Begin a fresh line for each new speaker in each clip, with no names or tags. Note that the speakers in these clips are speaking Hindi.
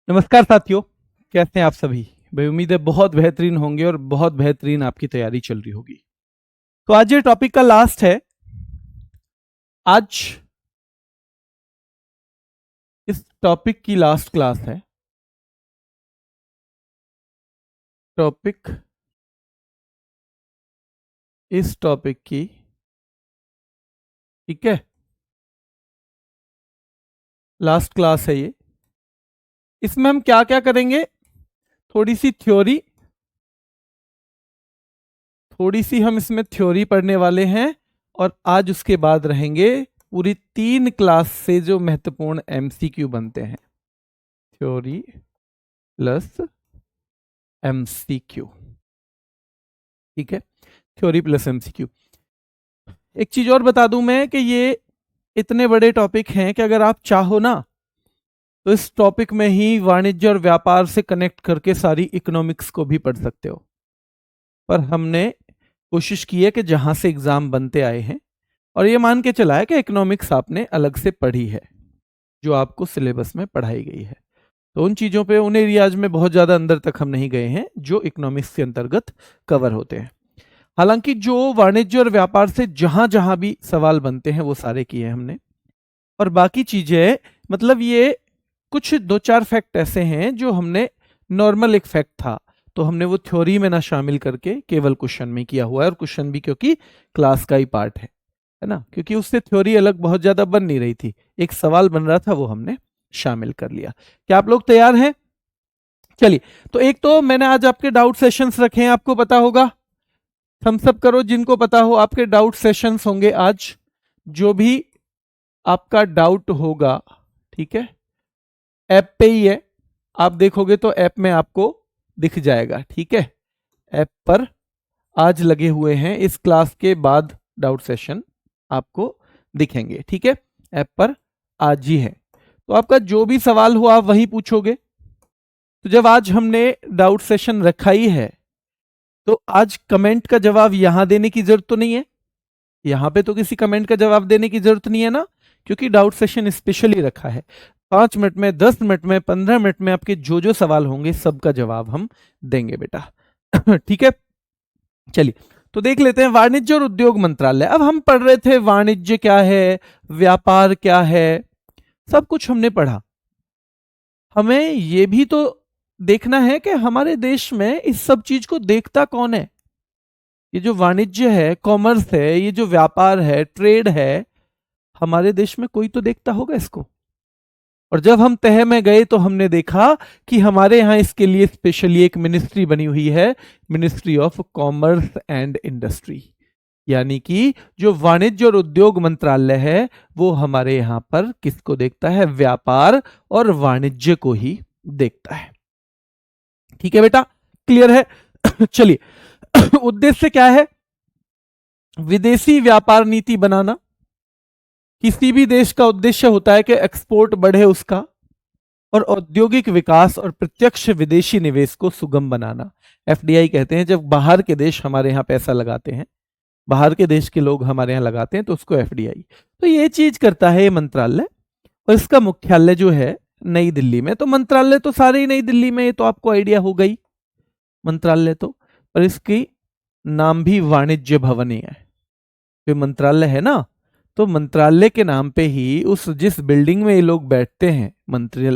नमस्कार साथियों, कैसे हैं आप सभी। भाई उम्मीद है बहुत बेहतरीन होंगे और बहुत बेहतरीन आपकी तैयारी चल रही होगी। तो आज ये टॉपिक का लास्ट है। आज इस टॉपिक की लास्ट क्लास है। टॉपिक इस टॉपिक की, ठीक है, लास्ट क्लास है ये। इसमें हम क्या क्या करेंगे, थोड़ी सी थ्योरी, थोड़ी सी हम इसमें थ्योरी पढ़ने वाले हैं और आज उसके बाद रहेंगे पूरी 3 क्लास से जो महत्वपूर्ण एमसीक्यू बनते हैं। थ्योरी प्लस एमसीक्यू, ठीक है, थ्योरी प्लस एमसीक्यू। एक चीज और बता दूं मैं कि ये इतने बड़े टॉपिक हैं कि अगर आप चाहो ना तो इस टॉपिक में ही वाणिज्य और व्यापार से कनेक्ट करके सारी इकोनॉमिक्स को भी पढ़ सकते हो। पर हमने कोशिश की है कि जहां से एग्जाम बनते आए हैं और ये मान के चला है कि इकोनॉमिक्स आपने अलग से पढ़ी है, जो आपको सिलेबस में पढ़ाई गई है। तो उन चीजों पे, उन एरियाज में बहुत ज्यादा अंदर तक हम नहीं गए हैं जो इकोनॉमिक्स के अंतर्गत कवर होते हैं। हालांकि जो वाणिज्य और व्यापार से जहां जहां भी सवाल बनते हैं वो सारे किए हैं हमने। और बाकी चीजें, मतलब ये कुछ 2-4 फैक्ट ऐसे हैं जो हमने, नॉर्मल एक फैक्ट था तो हमने वो थ्योरी में ना शामिल करके केवल क्वेश्चन में किया हुआ है। और क्वेश्चन भी क्योंकि क्लास का ही पार्ट है ना, क्योंकि उससे थ्योरी अलग बहुत ज्यादा बन नहीं रही थी, एक सवाल बन रहा था वो हमने शामिल कर लिया। क्या आप लोग तैयार हैं? चलिए, तो एक तो मैंने आज आपके डाउट सेशंस रखे हैं, आपको पता होगा। थम्स अप करो जिनको पता हो, आपके डाउट सेशंस होंगे आज। जो भी आपका डाउट होगा, ठीक है, ऐप पे ही है, आप देखोगे तो ऐप में आपको दिख जाएगा, ठीक है। ऐप पर आज लगे हुए हैं, इस क्लास के बाद डाउट सेशन आपको दिखेंगे, ठीक है। ऐप पर आज ही है, तो आपका जो भी सवाल हो आप वहीं पूछोगे। तो जब आज हमने डाउट सेशन रखा ही है तो आज कमेंट का जवाब यहां देने की जरूरत तो नहीं है, यहां पे तो किसी कमेंट का जवाब देने की जरूरत नहीं है ना, क्योंकि डाउट सेशन स्पेशली रखा है। 5 मिनट में, 10 मिनट में, 15 मिनट में आपके जो जो सवाल होंगे सबका जवाब हम देंगे बेटा। ठीक है, चलिए तो देख लेते हैं वाणिज्य और उद्योग मंत्रालय। अब हम पढ़ रहे थे वाणिज्य क्या है, व्यापार क्या है, सब कुछ हमने पढ़ा। हमें यह भी तो देखना है कि हमारे देश में इस सब चीज को देखता कौन है। ये जो वाणिज्य है, कॉमर्स है, ये जो व्यापार है, ट्रेड है, हमारे देश में कोई तो देखता होगा इसको। और जब हम तह में गए तो हमने देखा कि हमारे यहाँ इसके लिए स्पेशली एक मिनिस्ट्री बनी हुई है, ministry of commerce and industry. यानी कि जो वाणिज्य और उद्योग मंत्रालय है वो हमारे यहाँ पर किसको देखता है? व्यापार और वाणिज्य को ही देखता है। ठीक है बेटा, क्लियर है? चलिए, उद्देश्य क्या है? विदेशी व्यापार नीति बनाना। किसी भी देश का उद्देश्य होता है कि एक्सपोर्ट बढ़े उसका, और औद्योगिक विकास और प्रत्यक्ष विदेशी निवेश को सुगम बनाना। एफडीआई कहते हैं, जब बाहर के देश हमारे यहाँ पैसा लगाते हैं, बाहर के देश के लोग हमारे यहाँ लगाते हैं तो उसको एफडीआई। तो ये चीज करता है ये मंत्रालय, और इसका मुख्यालय जो है नई दिल्ली में। तो मंत्रालय तो सारे ही नई दिल्ली में, ये तो आपको आइडिया हो गई मंत्रालय तो। पर इसकी नाम भी वाणिज्य भवन ही है। जो मंत्रालय है ना, तो मंत्रालय के नाम पे ही उस जिस बिल्डिंग में ये लोग बैठते हैं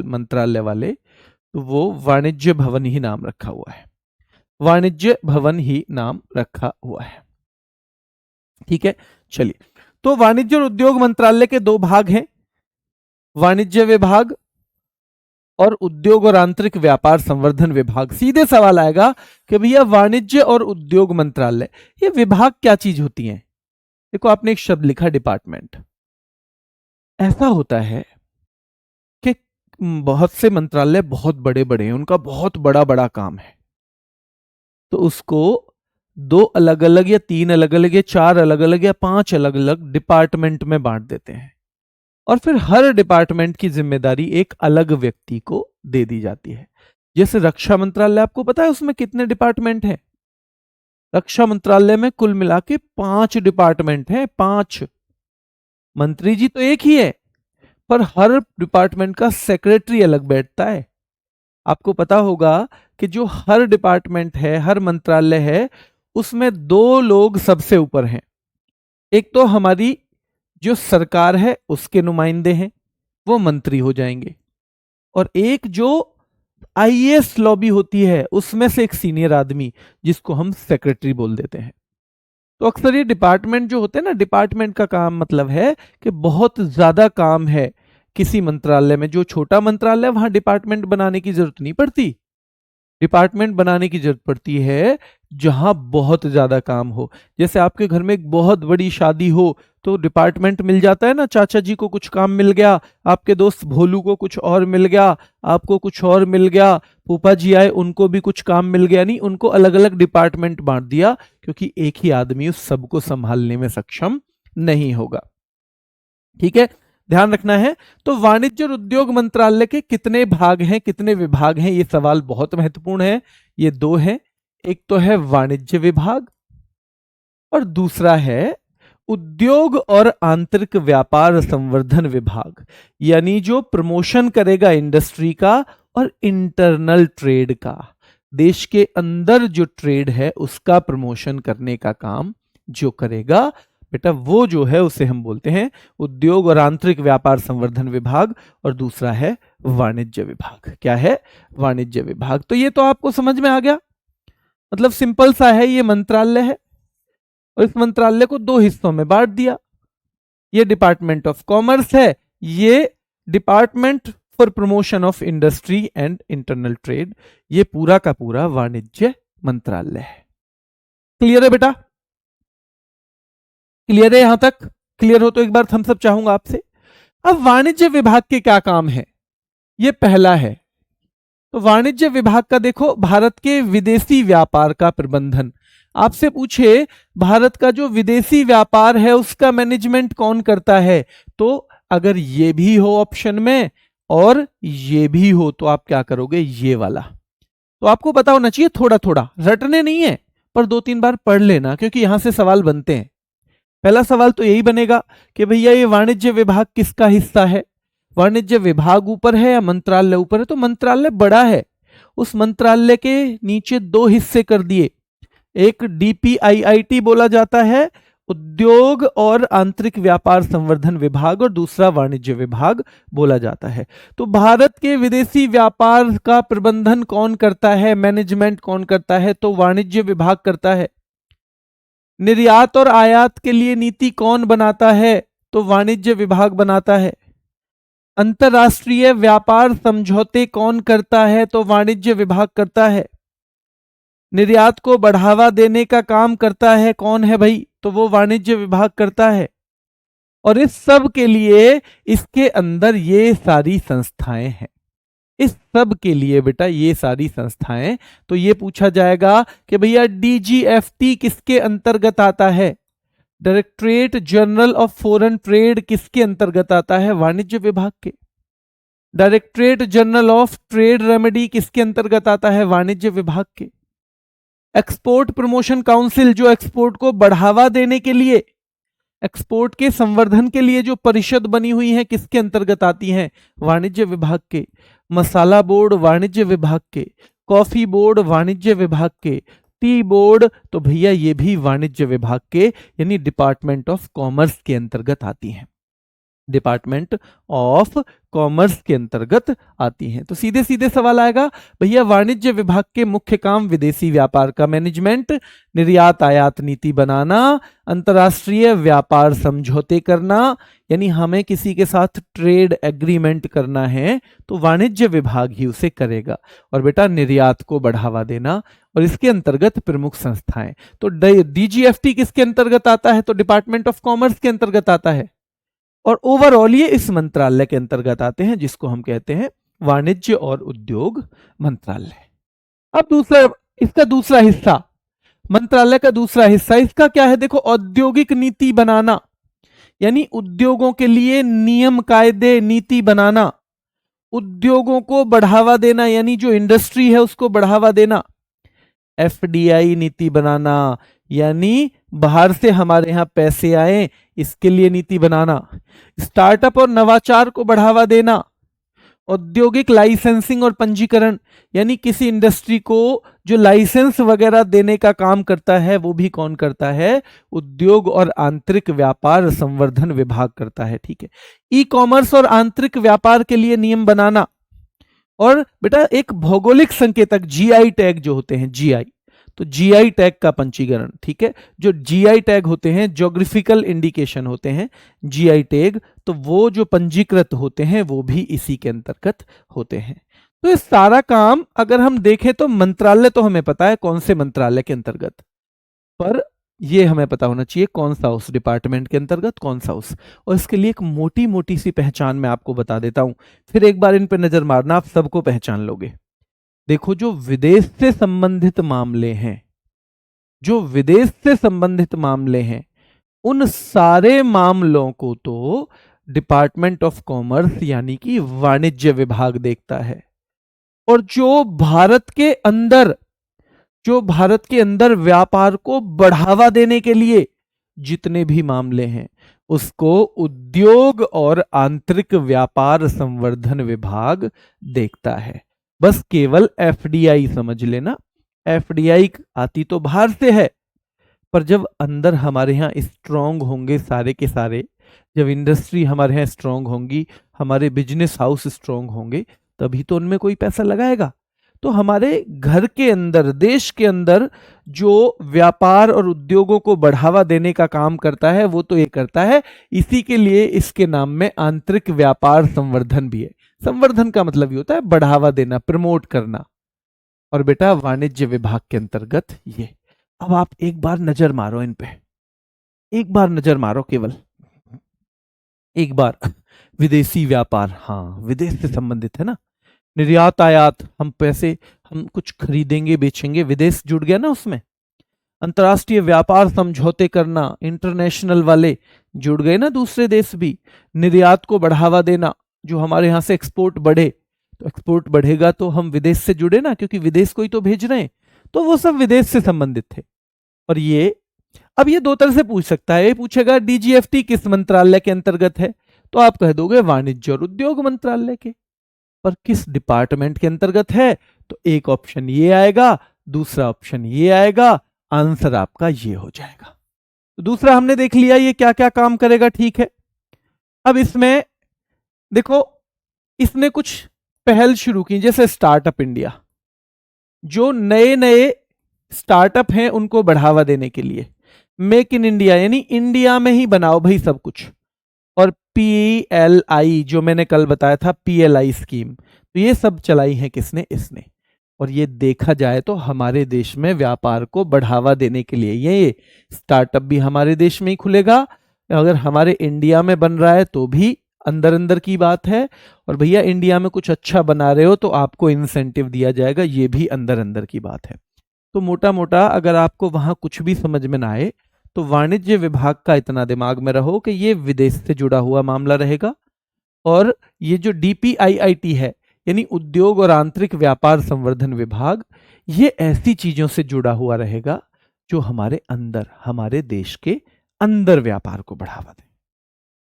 मंत्रालय वाले, तो वो वाणिज्य भवन ही नाम रखा हुआ है, वाणिज्य भवन ही नाम रखा हुआ है। ठीक है, चलिए, तो वाणिज्य और उद्योग मंत्रालय के 2 भाग हैं, वाणिज्य विभाग और उद्योग और आंतरिक व्यापार संवर्धन विभाग। सीधे सवाल आएगा कि भैया वाणिज्य और उद्योग मंत्रालय, ये विभाग क्या चीज होती है? देखो, आपने एक शब्द लिखा डिपार्टमेंट। ऐसा होता है कि बहुत से मंत्रालय बहुत बड़े बड़े हैं, उनका बहुत बड़ा बड़ा काम है, तो उसको 2 अलग अलग या 3 अलग अलग या 4 अलग अलग या 5 अलग अलग डिपार्टमेंट में बांट देते हैं, और फिर हर डिपार्टमेंट की जिम्मेदारी एक अलग व्यक्ति को दे दी जाती है। जैसे रक्षा मंत्रालय, आपको पता है उसमें कितने डिपार्टमेंट हैं? रक्षा मंत्रालय में कुल मिला के 5 डिपार्टमेंट हैं, 5। मंत्री जी तो एक ही है, पर हर डिपार्टमेंट का सेक्रेटरी अलग बैठता है, आपको पता होगा कि जो हर डिपार्टमेंट है, हर मंत्रालय है, उसमें दो लोग सबसे ऊपर हैं। एक तो हमारी जो सरकार है उसके नुमाइंदे हैं, वो मंत्री हो जाएंगे, और एक जो आईएएस लॉबी होती है उसमें से एक सीनियर आदमी जिसको हम सेक्रेटरी बोल देते हैं। तो अक्सर ये डिपार्टमेंट जो होते हैं ना, डिपार्टमेंट का काम मतलब है कि बहुत ज्यादा काम है किसी मंत्रालय में। जो छोटा मंत्रालय वहां डिपार्टमेंट बनाने की जरूरत नहीं पड़ती, डिपार्टमेंट बनाने की जरूरत पड़ती है जहां बहुत ज्यादा काम हो। जैसे आपके घर में एक बहुत बड़ी शादी हो तो डिपार्टमेंट मिल जाता है ना, चाचा जी को कुछ काम मिल गया, आपके दोस्त भोलू को कुछ और मिल गया, आपको कुछ और मिल गया, फूफा जी आए उनको भी कुछ काम मिल गया। नहीं, उनको अलग अलग डिपार्टमेंट बांट दिया, क्योंकि एक ही आदमी उस सबको संभालने में सक्षम नहीं होगा। ठीक है, ध्यान रखना है। तो वाणिज्य और उद्योग मंत्रालय के कितने भाग हैं, कितने विभाग हैं, ये सवाल बहुत महत्वपूर्ण है। ये दो हैं, एक तो है वाणिज्य विभाग और दूसरा है उद्योग और आंतरिक व्यापार संवर्धन विभाग, यानी जो प्रमोशन करेगा इंडस्ट्री का और इंटरनल ट्रेड का, देश के अंदर जो ट्रेड है उसका प्रमोशन करने का काम जो करेगा बेटा, वो जो है उसे हम बोलते हैं उद्योग और आंतरिक व्यापार संवर्धन विभाग, और दूसरा है वाणिज्य विभाग। क्या है? वाणिज्य विभाग। तो ये तो आपको समझ में आ गया, मतलब सिंपल सा है, ये मंत्रालय है और इस मंत्रालय को दो हिस्सों में बांट दिया। ये डिपार्टमेंट ऑफ कॉमर्स है, ये department for promotion of industry and internal trade, ये पूरा का पूरा वाणिज्य मंत्रालय है। क्लियर है बेटा? क्लियर है? यहां तक क्लियर हो तो एक बार थम्स अप चाहूंगा आपसे। अब वाणिज्य विभाग के क्या काम है, ये पहला है। तो वाणिज्य विभाग का देखो, भारत के विदेशी व्यापार का प्रबंधन। आपसे पूछे भारत का जो विदेशी व्यापार है उसका मैनेजमेंट कौन करता है, तो अगर ये भी हो ऑप्शन में और ये भी हो तो आप क्या करोगे, ये वाला। तो आपको पता होना चाहिए, थोड़ा थोड़ा रटने नहीं है पर दो तीन बार पढ़ लेना, क्योंकि यहां से सवाल बनते हैं। पहला सवाल तो यही बनेगा कि भैया ये वाणिज्य विभाग किसका हिस्सा है, वाणिज्य विभाग ऊपर है या मंत्रालय ऊपर है। तो मंत्रालय बड़ा है, उस मंत्रालय के नीचे दो हिस्से कर दिए, एक डीपीआईआईटी बोला जाता है, उद्योग और आंतरिक व्यापार संवर्धन विभाग, और दूसरा वाणिज्य विभाग बोला जाता है। तो भारत के विदेशी व्यापार का प्रबंधन कौन करता है, मैनेजमेंट कौन करता है, तो वाणिज्य विभाग करता है। निर्यात और आयात के लिए नीति कौन बनाता है, तो वाणिज्य विभाग बनाता है। अंतरराष्ट्रीय व्यापार समझौते कौन करता है, तो वाणिज्य विभाग करता है। निर्यात को बढ़ावा देने का काम करता है कौन है भाई, तो वो वाणिज्य विभाग करता है। और इस सब के लिए इसके अंदर ये सारी संस्थाएं हैं, इस सब के लिए बेटा ये सारी संस्थाएं। तो ये पूछा जाएगा कि भैया डीजीएफटी किसके अंतर्गत आता है, directorate general of foreign trade किसके अंतर्गत आता है, वाणिज्य विभाग के। Directorate general of trade remedy किसके अंतर्गत आता है, वाणिज्य विभाग के। एक्सपोर्ट प्रमोशन काउंसिल जो एक्सपोर्ट को बढ़ावा देने के लिए, एक्सपोर्ट के संवर्धन के लिए जो परिषद बनी हुई है किसके अंतर्गत आती हैं, वाणिज्य विभाग के। मसाला बोर्ड वाणिज्य विभाग के, कॉफी बोर्ड वाणिज्य विभाग के, टी बोर्ड तो भैया ये भी वाणिज्य विभाग के यानी डिपार्टमेंट ऑफ कॉमर्स के अंतर्गत आती हैं, डिपार्टमेंट ऑफ कॉमर्स के अंतर्गत आती हैं। तो सीधे सीधे सवाल आएगा भैया वाणिज्य विभाग के मुख्य काम विदेशी व्यापार का मैनेजमेंट, निर्यात आयात नीति बनाना, अंतरराष्ट्रीय व्यापार समझौते करना, यानी हमें किसी के साथ ट्रेड एग्रीमेंट करना है तो वाणिज्य विभाग ही उसे करेगा। और बेटा निर्यात को बढ़ावा देना, और इसके अंतर्गत प्रमुख संस्थाएं। तो डीजीएफटी किसके अंतर्गत आता है, तो डिपार्टमेंट ऑफ कॉमर्स के अंतर्गत आता है। और ओवरऑल ये इस मंत्रालय के अंतर्गत आते हैं जिसको हम कहते हैं वाणिज्य और उद्योग मंत्रालय। अब दूसरा, इसका दूसरा हिस्सा, मंत्रालय का दूसरा हिस्सा इसका क्या है, देखो औद्योगिक नीति बनाना, यानी उद्योगों के लिए नियम कायदे नीति बनाना, उद्योगों को बढ़ावा देना, यानी जो इंडस्ट्री है उसको बढ़ावा देना। एफडीआई नीति बनाना, यानी बाहर से हमारे यहां पैसे आए इसके लिए नीति बनाना। स्टार्टअप और नवाचार को बढ़ावा देना, औद्योगिक लाइसेंसिंग और पंजीकरण, यानी किसी इंडस्ट्री को जो लाइसेंस वगैरह देने का काम करता है वो भी कौन करता है? उद्योग और आंतरिक व्यापार संवर्धन विभाग करता है। ठीक है। ई कॉमर्स और आंतरिक व्यापार के लिए नियम बनाना, और बेटा एक भौगोलिक संकेतक जीआई टैग जो होते हैं, जीआई, तो जीआई टैग का पंजीकरण। ठीक है। जो जीआई टैग होते हैं, ज्योग्राफिकल इंडिकेशन होते हैं, जीआई टैग, तो वो जो पंजीकृत होते हैं वो भी इसी के अंतर्गत होते हैं। तो ये सारा काम अगर हम देखें तो मंत्रालय तो हमें पता है कौन से मंत्रालय के अंतर्गत, पर ये हमें पता होना चाहिए कौन सा उस डिपार्टमेंट के अंतर्गत, कौन सा उस। और इसके लिए एक मोटी मोटी सी पहचान मैं आपको बता देता हूं, फिर एक बार इन पर नजर मारना, आप सबको पहचान लोगे। देखो, जो विदेश से संबंधित मामले हैं, जो विदेश से संबंधित मामले हैं, उन सारे मामलों को तो डिपार्टमेंट ऑफ कॉमर्स यानी कि वाणिज्य विभाग देखता है। और जो भारत के अंदर, जो भारत के अंदर व्यापार को बढ़ावा देने के लिए जितने भी मामले हैं, उसको उद्योग और आंतरिक व्यापार संवर्धन विभाग देखता है। बस केवल एफडीआई समझ लेना, एफडीआई आती तो बाहर से है, पर जब अंदर हमारे यहाँ स्ट्रांग होंगे सारे के सारे, जब इंडस्ट्री हमारे यहाँ स्ट्रांग होंगी, हमारे बिजनेस हाउस स्ट्रांग होंगे, तभी तो उनमें कोई पैसा लगाएगा। तो हमारे घर के अंदर, देश के अंदर जो व्यापार और उद्योगों को बढ़ावा देने का काम करता है वो तो ये करता है। इसी के लिए इसके नाम में आंतरिक व्यापार संवर्धन भी है। संवर्धन का मतलब ये होता है बढ़ावा देना, प्रमोट करना। और बेटा वाणिज्य विभाग के अंतर्गत ये। अब आप एक बार नजर मारो इन पे, एक बार नजर मारो, केवल एक बार। विदेशी व्यापार, हाँ विदेश से संबंधित है ना, निर्यात आयात, हम पैसे, हम कुछ खरीदेंगे बेचेंगे, विदेश जुड़ गया ना उसमें। अंतर्राष्ट्रीय व्यापार समझौते करना, इंटरनेशनल वाले जुड़ गए ना दूसरे देश भी। निर्यात को बढ़ावा देना, जो हमारे यहां से एक्सपोर्ट बढ़े, तो एक्सपोर्ट बढ़ेगा तो हम विदेश से जुड़े ना, क्योंकि विदेश को ही तो भेज रहे हैं, तो वो सब विदेश से संबंधित थे। और ये अब ये दो तरह से पूछ सकता है, ये पूछेगा डीजीएफटी किस मंत्रालय के अंतर्गत है, तो आप कह दोगे वाणिज्य और उद्योग मंत्रालय के। पर किस डिपार्टमेंट के अंतर्गत है, तो एक ऑप्शन ये आएगा, दूसरा ऑप्शन ये आएगा, आंसर आपका ये हो जाएगा। तो दूसरा हमने देख लिया ये क्या क्या काम करेगा, ठीक है। अब इसमें देखो, इसने कुछ पहल शुरू की, जैसे स्टार्टअप इंडिया, जो नए नए स्टार्टअप हैं उनको बढ़ावा देने के लिए। मेक इन इंडिया, यानी इंडिया में ही बनाओ भाई सब कुछ। और PLI, जो मैंने कल बताया था, PLI स्कीम, तो ये सब चलाई है किसने? इसने। और ये देखा जाए तो हमारे देश में व्यापार को बढ़ावा देने के लिए ये स्टार्टअप भी हमारे देश में ही खुलेगा। अगर हमारे इंडिया में बन रहा है तो भी अंदर अंदर की बात है, और भैया इंडिया में कुछ अच्छा बना रहे हो तो आपको इंसेंटिव दिया जाएगा, ये भी अंदर अंदर की बात है। तो मोटा मोटा अगर आपको वहां कुछ भी समझ में ना आए, तो वाणिज्य विभाग का इतना दिमाग में रहो कि ये विदेश से जुड़ा हुआ मामला रहेगा। और ये जो DPIIT है, यानी उद्योग और आंतरिक व्यापार संवर्धन विभाग, ये ऐसी चीजों से जुड़ा हुआ रहेगा जो हमारे अंदर, हमारे देश के अंदर व्यापार को बढ़ावा दे,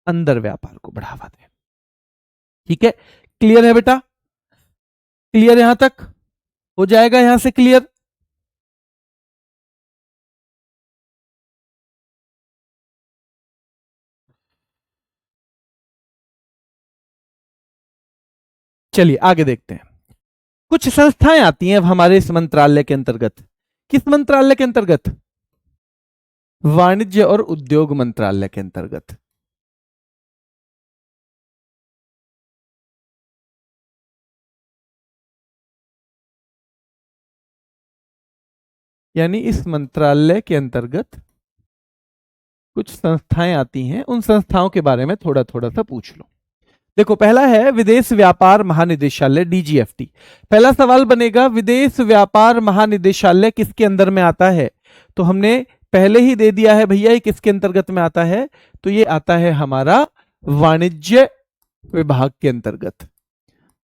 अंदर व्यापार को बढ़ावा दे। ठीक है, क्लियर है बेटा? क्लियर यहां तक हो जाएगा? यहां से क्लियर? चलिए आगे देखते हैं। कुछ संस्थाएं आती हैं अब हमारे इस मंत्रालय के अंतर्गत। किस मंत्रालय के अंतर्गत? वाणिज्य और उद्योग मंत्रालय के अंतर्गत। यानी इस मंत्रालय के अंतर्गत कुछ संस्थाएं आती हैं, उन संस्थाओं के बारे में थोड़ा थोड़ा सा पूछ लो। देखो, पहला है विदेश व्यापार महानिदेशालय, DGFT। पहला सवाल बनेगा, विदेश व्यापार महानिदेशालय किसके अंदर में आता है? तो हमने पहले ही दे दिया है भैया, ये किसके अंतर्गत में आता है, तो ये आता है हमारा वाणिज्य विभाग के अंतर्गत।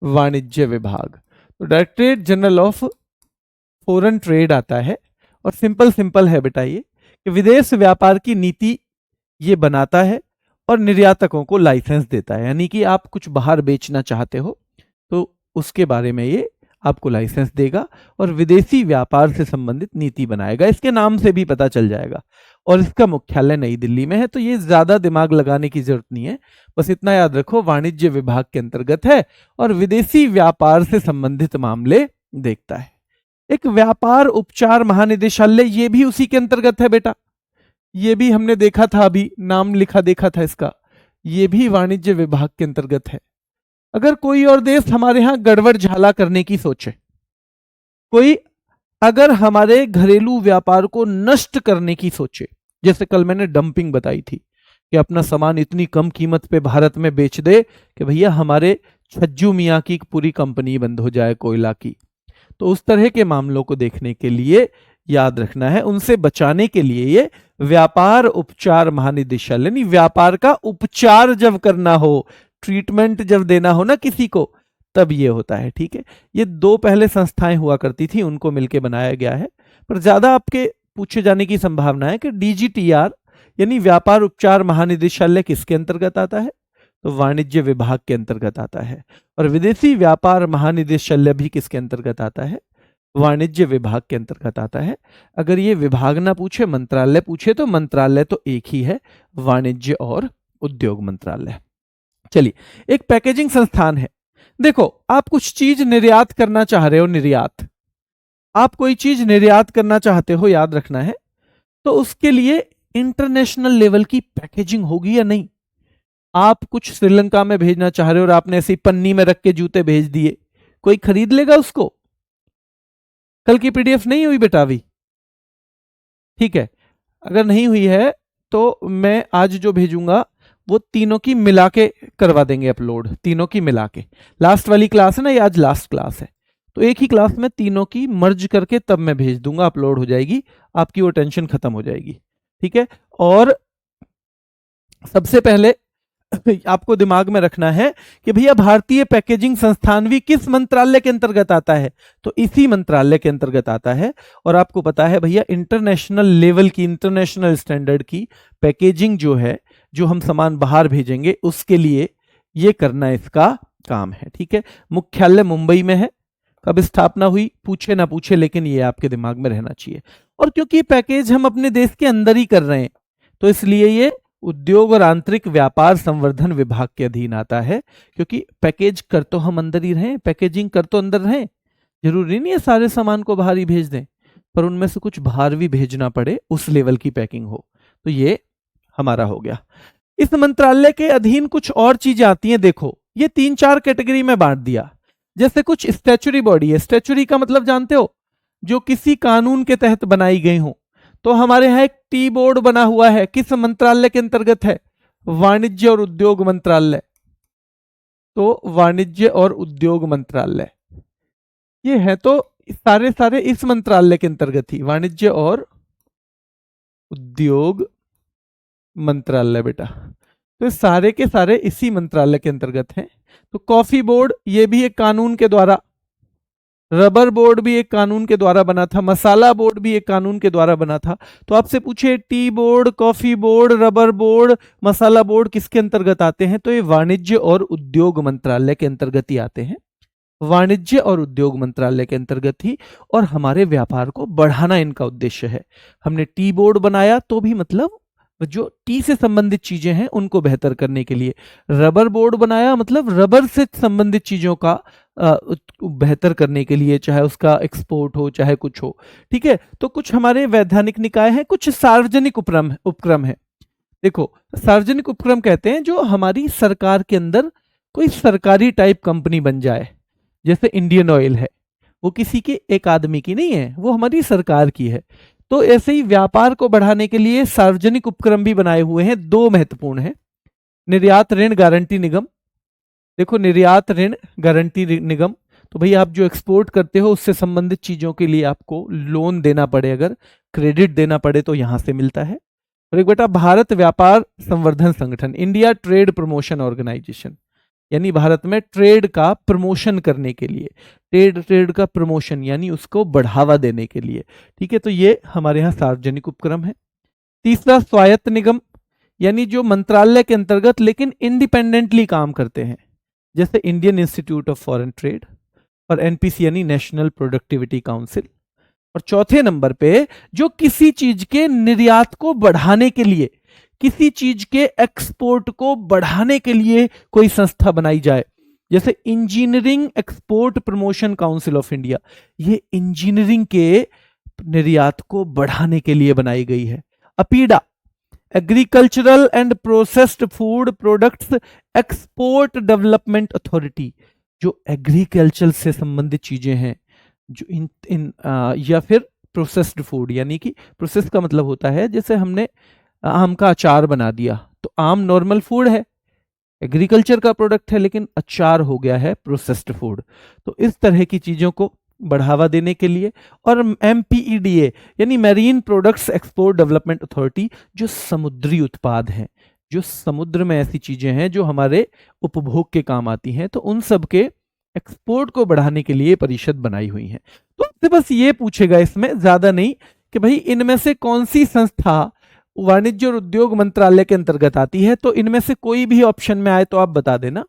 वाणिज्य विभाग, तो directorate general of foreign trade आता है। और सिंपल सिंपल है बेटा ये, कि विदेश व्यापार की नीति ये बनाता है और निर्यातकों को लाइसेंस देता है। यानी कि आप कुछ बाहर बेचना चाहते हो उसके बारे में ये आपको लाइसेंस देगा और विदेशी व्यापार से संबंधित नीति बनाएगा। इसके नाम से भी पता चल जाएगा। और इसका मुख्यालय नई दिल्ली में है, तो ये ज्यादा दिमाग लगाने की जरूरत नहीं है, बस इतना याद रखो वाणिज्य विभाग के अंतर्गत है और विदेशी व्यापार से संबंधित मामले देखता है। एक व्यापार उपचार महानिदेशालय, ये भी उसी के अंतर्गत है बेटा, ये भी हमने देखा था, अभी नाम लिखा देखा था इसका, ये भी वाणिज्य विभाग के अंतर्गत है। अगर कोई और देश हमारे यहां गड़बड़ झाला करने की सोचे, कोई अगर हमारे घरेलू व्यापार को नष्ट करने की सोचे, जैसे कल मैंने डंपिंग बताई थी कि अपना सामान इतनी कम कीमत पे भारत में बेच दे कि भैया हमारे छज्जू मियां की पूरी कंपनी बंद हो जाए कोयला की, तो उस तरह के मामलों को देखने के लिए याद रखना है, उनसे बचाने के लिए ये व्यापार उपचार महानिदेशालय, यानी व्यापार का उपचार जब करना हो, ट्रीटमेंट जब देना हो ना किसी को, तब ये होता है। ठीक है, ये दो पहले संस्थाएं हुआ करती थी, उनको मिलकर बनाया गया है। पर ज्यादा आपके पूछे जाने की संभावना है कि डीजीटीआर यानी व्यापार उपचार महानिदेशालय किसके अंतर्गत आता है, तो वाणिज्य विभाग के अंतर्गत आता है। और विदेशी व्यापार महानिदेशालय भी किसके अंतर्गत आता है, वाणिज्य विभाग के अंतर्गत आता है। अगर ये विभाग ना पूछे, मंत्रालय पूछे, तो मंत्रालय तो एक ही है, वाणिज्य और उद्योग मंत्रालय। चलिए, एक पैकेजिंग संस्थान है। देखो, आप कुछ चीज निर्यात करना चाह रहे हो, निर्यात, आप कोई चीज निर्यात करना चाहते हो, याद रखना है, तो उसके लिए इंटरनेशनल लेवल की पैकेजिंग होगी या नहीं। आप कुछ श्रीलंका में भेजना चाह रहे हो और आपने ऐसी पन्नी में रख के जूते भेज दिए, कोई खरीद लेगा उसको? कल की पीडीएफ नहीं हुई बेटा अभी? ठीक है, अगर नहीं हुई है तो मैं आज जो भेजूंगा वो तीनों की मिला के करवा देंगे अपलोड, तीनों की मिला के। लास्ट वाली क्लास है ना, ये आज लास्ट क्लास है, तो एक ही क्लास में तीनों की मर्ज करके तब मैं भेज दूंगा, अपलोड हो जाएगी, आपकी वो टेंशन खत्म हो जाएगी। ठीक है, और सबसे पहले आपको दिमाग में रखना है कि भैया भारतीय पैकेजिंग संस्थान भी किस मंत्रालय के अंतर्गत आता है, तो इसी मंत्रालय के अंतर्गत आता है। और आपको पता है भैया इंटरनेशनल लेवल की, इंटरनेशनल स्टैंडर्ड की पैकेजिंग जो है, जो हम सामान बाहर भेजेंगे उसके लिए ये करना इसका काम है। ठीक है, मुख्यालय मुंबई में है। कब स्थापना हुई पूछे ना पूछे, लेकिन ये आपके दिमाग में रहना चाहिए। और क्योंकि पैकेज हम अपने देश के अंदर ही कर रहे हैं, तो इसलिए ये उद्योग और आंतरिक व्यापार संवर्धन विभाग के अधीन आता है। क्योंकि पैकेज कर तो हम अंदर ही रहें, पैकेजिंग कर तो अंदर रहें, जरूरी नहीं है सारे सामान को बाहर ही भेज दें, पर उनमें से कुछ बाहर भी भेजना पड़े, उस लेवल की पैकिंग हो, तो ये हमारा हो गया। इस मंत्रालय के अधीन कुछ और चीजें आती हैं। देखो, ये 3-4 कैटेगरी में बांट दिया। जैसे कुछ स्टैच्यूरी बॉडी है, स्टैच्यूरी का मतलब जानते हो, जो किसी कानून के तहत बनाई गई हो। तो हमारे यहाँ एक टी बोर्ड बना हुआ है, किस मंत्रालय के अंतर्गत है, वाणिज्य और उद्योग मंत्रालय। तो वाणिज्य और उद्योग मंत्रालय ये है, तो सारे इस मंत्रालय के अंतर्गत ही, वाणिज्य और उद्योग मंत्रालय बेटा, तो सारे के सारे इसी मंत्रालय के अंतर्गत हैं। तो कॉफी बोर्ड ये भी एक कानून के द्वारा, रबर बोर्ड भी एक कानून के द्वारा बना था, मसाला बोर्ड भी एक कानून के द्वारा बना था। तो आपसे पूछे tea board, coffee board, rubber board, मसाला बोर्ड किसके अंतर्गत आते हैं, तो ये वाणिज्य और उद्योग मंत्रालय के अंतर्गत ही आते हैं, वाणिज्य और उद्योग मंत्रालय के अंतर्गत ही। और हमारे व्यापार को बढ़ाना इनका उद्देश्य है। हमने टी बोर्ड बनाया तो भी मतलब जो टी से संबंधित चीजें हैं उनको बेहतर करने के लिए, रबर बोर्ड बनाया मतलब रबर से संबंधित चीजों का बेहतर करने के लिए, चाहे उसका एक्सपोर्ट हो चाहे कुछ हो। ठीक है, तो कुछ हमारे वैधानिक निकाय हैं, कुछ सार्वजनिक उपक्रम है। देखो, सार्वजनिक उपक्रम कहते हैं जो हमारी सरकार के अंदर कोई सरकारी टाइप कंपनी बन जाए। जैसे इंडियन ऑयल है, वो किसी के एक आदमी की नहीं है, वो हमारी सरकार की है। तो ऐसे ही व्यापार को बढ़ाने के लिए सार्वजनिक उपक्रम भी बनाए हुए हैं, दो महत्वपूर्ण हैं। निर्यात ऋण गारंटी निगम, देखो निर्यात ऋण गारंटी निगम, तो भाई आप जो एक्सपोर्ट करते हो उससे संबंधित चीजों के लिए आपको लोन देना पड़े, अगर क्रेडिट देना पड़े तो यहां से मिलता है। और एक बेटा भारत व्यापार संवर्धन संगठन, इंडिया ट्रेड प्रमोशन ऑर्गेनाइजेशन, यानी भारत में ट्रेड का प्रमोशन करने के लिए, ट्रेड का प्रमोशन यानी उसको बढ़ावा देने के लिए। ठीक है, तो ये हमारे यहाँ सार्वजनिक उपक्रम है। तीसरा स्वायत्त निगम, यानी जो मंत्रालय के अंतर्गत लेकिन इंडिपेंडेंटली काम करते हैं, जैसे Indian institute of foreign trade, और एनपीसी यानी नेशनल प्रोडक्टिविटी काउंसिल। और चौथे नंबर पे जो किसी चीज के निर्यात को बढ़ाने के लिए, किसी चीज के एक्सपोर्ट को बढ़ाने के लिए कोई संस्था बनाई जाए, जैसे engineering export promotion council of India, ये इंजीनियरिंग के निर्यात को बढ़ाने के लिए बनाई गई है। APEDA, agricultural and processed food products export development authority, जो एग्रीकल्चर से संबंधित चीजें हैं, जो या फिर प्रोसेस्ड फूड, यानी कि प्रोसेस का मतलब होता है जैसे हमने आम का अचार बना दिया, तो आम नॉर्मल फूड है, एग्रीकल्चर का प्रोडक्ट है, लेकिन अचार हो गया है प्रोसेस्ड फूड। तो इस तरह की चीजों को बढ़ावा देने के लिए। और MPEDA यानी marine products export development authority, जो समुद्री उत्पाद हैं, जो समुद्र में ऐसी चीजें हैं जो हमारे उपभोग के काम आती हैं, तो उन सब के एक्सपोर्ट को बढ़ाने के लिए परिषद बनाई हुई है। तो आपसे बस ये पूछेगा इसमें, ज्यादा नहीं, कि भाई इनमें से कौन सी संस्था वाणिज्य और उद्योग मंत्रालय के अंतर्गत आती है, तो इनमें से कोई भी ऑप्शन में आए तो आप बता देना।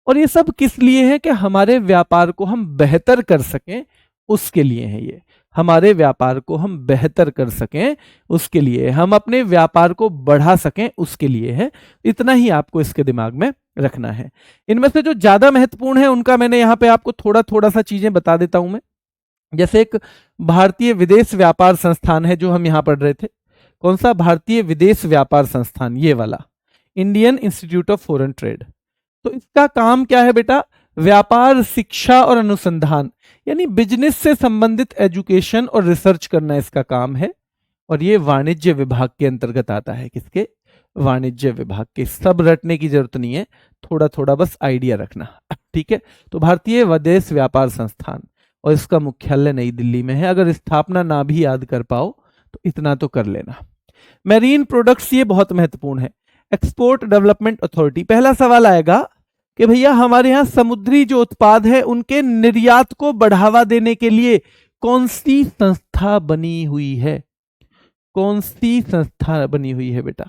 और ये सब किस लिए है? कि हमारे व्यापार को हम बेहतर कर सकें, उसके लिए है ये। हमारे व्यापार को हम बेहतर कर सकें उसके लिए, हम अपने व्यापार को बढ़ा सकें उसके लिए है। इतना ही आपको इसके दिमाग में रखना है। इनमें से जो ज्यादा महत्वपूर्ण है उनका मैंने यहाँ पे आपको थोड़ा थोड़ा सा चीजें बता देता हूं मैं। जैसे एक भारतीय विदेश व्यापार संस्थान है जो हम यहाँ पढ़ रहे थे। कौन सा? भारतीय विदेश व्यापार संस्थान, ये वाला, Indian institute of foreign trade. तो इसका काम क्या है बेटा? व्यापार, शिक्षा और अनुसंधान, यानी बिजनेस से संबंधित एजुकेशन और रिसर्च करना इसका काम है। और ये वाणिज्य विभाग के अंतर्गत आता है। किसके? वाणिज्य विभाग के। सब रटने की जरूरत नहीं है, थोड़ा थोड़ा बस आइडिया रखना, ठीक है। तो भारतीय विदेश व्यापार संस्थान, और इसका मुख्यालय नई दिल्ली में है। अगर स्थापना ना भी याद कर पाओ तो इतना तो कर लेना। मैरीन प्रोडक्ट्स, ये बहुत महत्वपूर्ण है। एक्सपोर्ट डेवलपमेंट अथॉरिटी, पहला सवाल आएगा कि भैया हमारे यहां समुद्री जो उत्पाद है उनके निर्यात को बढ़ावा देने के लिए कौन सी संस्था बनी हुई है? कौन सी संस्था बनी हुई है बेटा?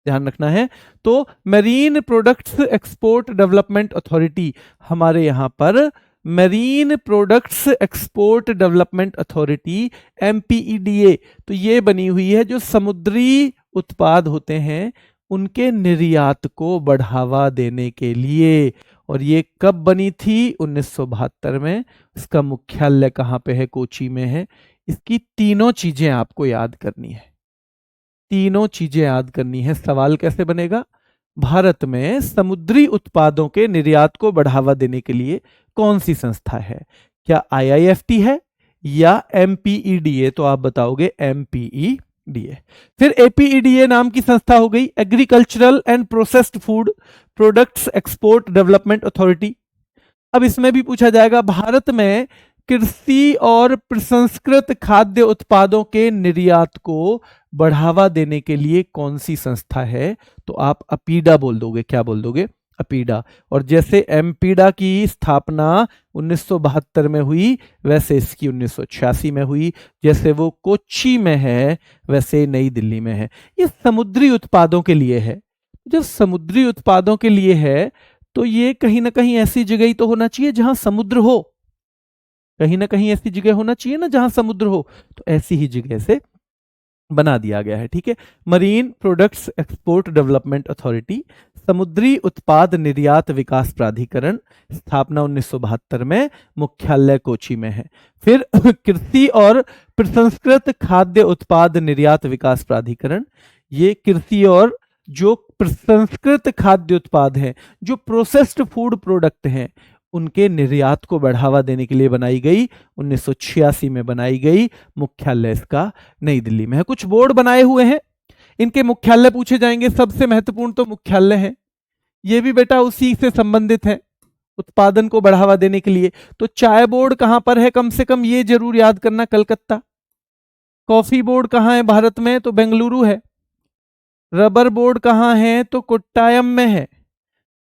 ध्यान रखना है। तो marine products export development authority, हमारे यहां पर marine products export development authority MPEDA, तो ये बनी हुई है जो समुद्री उत्पाद होते हैं उनके निर्यात को बढ़ावा देने के लिए। और ये कब बनी थी? 1972 में। इसका मुख्यालय कहाँ पे है? कोची में है। इसकी तीनों चीजें आपको याद करनी है, तीनों चीजें याद करनी है। सवाल कैसे बनेगा? भारत में समुद्री उत्पादों के निर्यात को बढ़ावा देने के लिए कौन सी संस्था है? क्या IIFT है या MPEDA? तो आप बताओगे MPEDA। फिर APEDA नाम की संस्था हो गई, agricultural and processed food products export development authority. अब इसमें भी पूछा जाएगा भारत में कृषि और प्रसंस्कृत खाद्य उत्पादों के निर्यात को बढ़ावा देने के लिए कौन सी संस्था है? तो आप अपीडा बोल दोगे। क्या बोल दोगे? अपीडा। और जैसे एमपीडा की स्थापना 1972 में हुई, वैसे इसकी 1986 में हुई। जैसे वो कोच्चि में है वैसे नई दिल्ली में है। ये समुद्री उत्पादों के लिए है। जब समुद्री उत्पादों के लिए है तो ये कहीं ना कहीं ऐसी जगह ही तो होना चाहिए जहां समुद्र हो, कहीं ना कहीं ऐसी जगह होना चाहिए ना जहां समुद्र हो। तो ऐसी ही जगह से बना दिया गया है, ठीक है। Marine products export development authority, समुद्री उत्पाद निर्यात विकास प्राधिकरण, स्थापना 1972 में, मुख्यालय कोची में है। फिर कृषि और प्रसंस्कृत खाद्य उत्पाद निर्यात विकास प्राधिकरण, ये कृषि और जो प्रसंस्कृत खाद्य उत्पाद हैं, जो प्रोसेस्ड फूड प्रोडक्ट हैं, उनके निर्यात को बढ़ावा देने के लिए बनाई गई, 1986 में बनाई गई। मुख्यालय इसका नई दिल्ली में है। कुछ बोर्ड बनाए हुए हैं, इनके मुख्यालय पूछे जाएंगे। सबसे महत्वपूर्ण तो मुख्यालय है, ये भी बेटा उसी से संबंधित है, उत्पादन को बढ़ावा देने के लिए। तो चाय बोर्ड कहां पर है? कम से कम ये जरूर याद करना, कलकत्ता। कॉफी बोर्ड कहां है भारत में? तो बेंगलुरु है। रबर बोर्ड कहां है? तो कोट्टायम में है।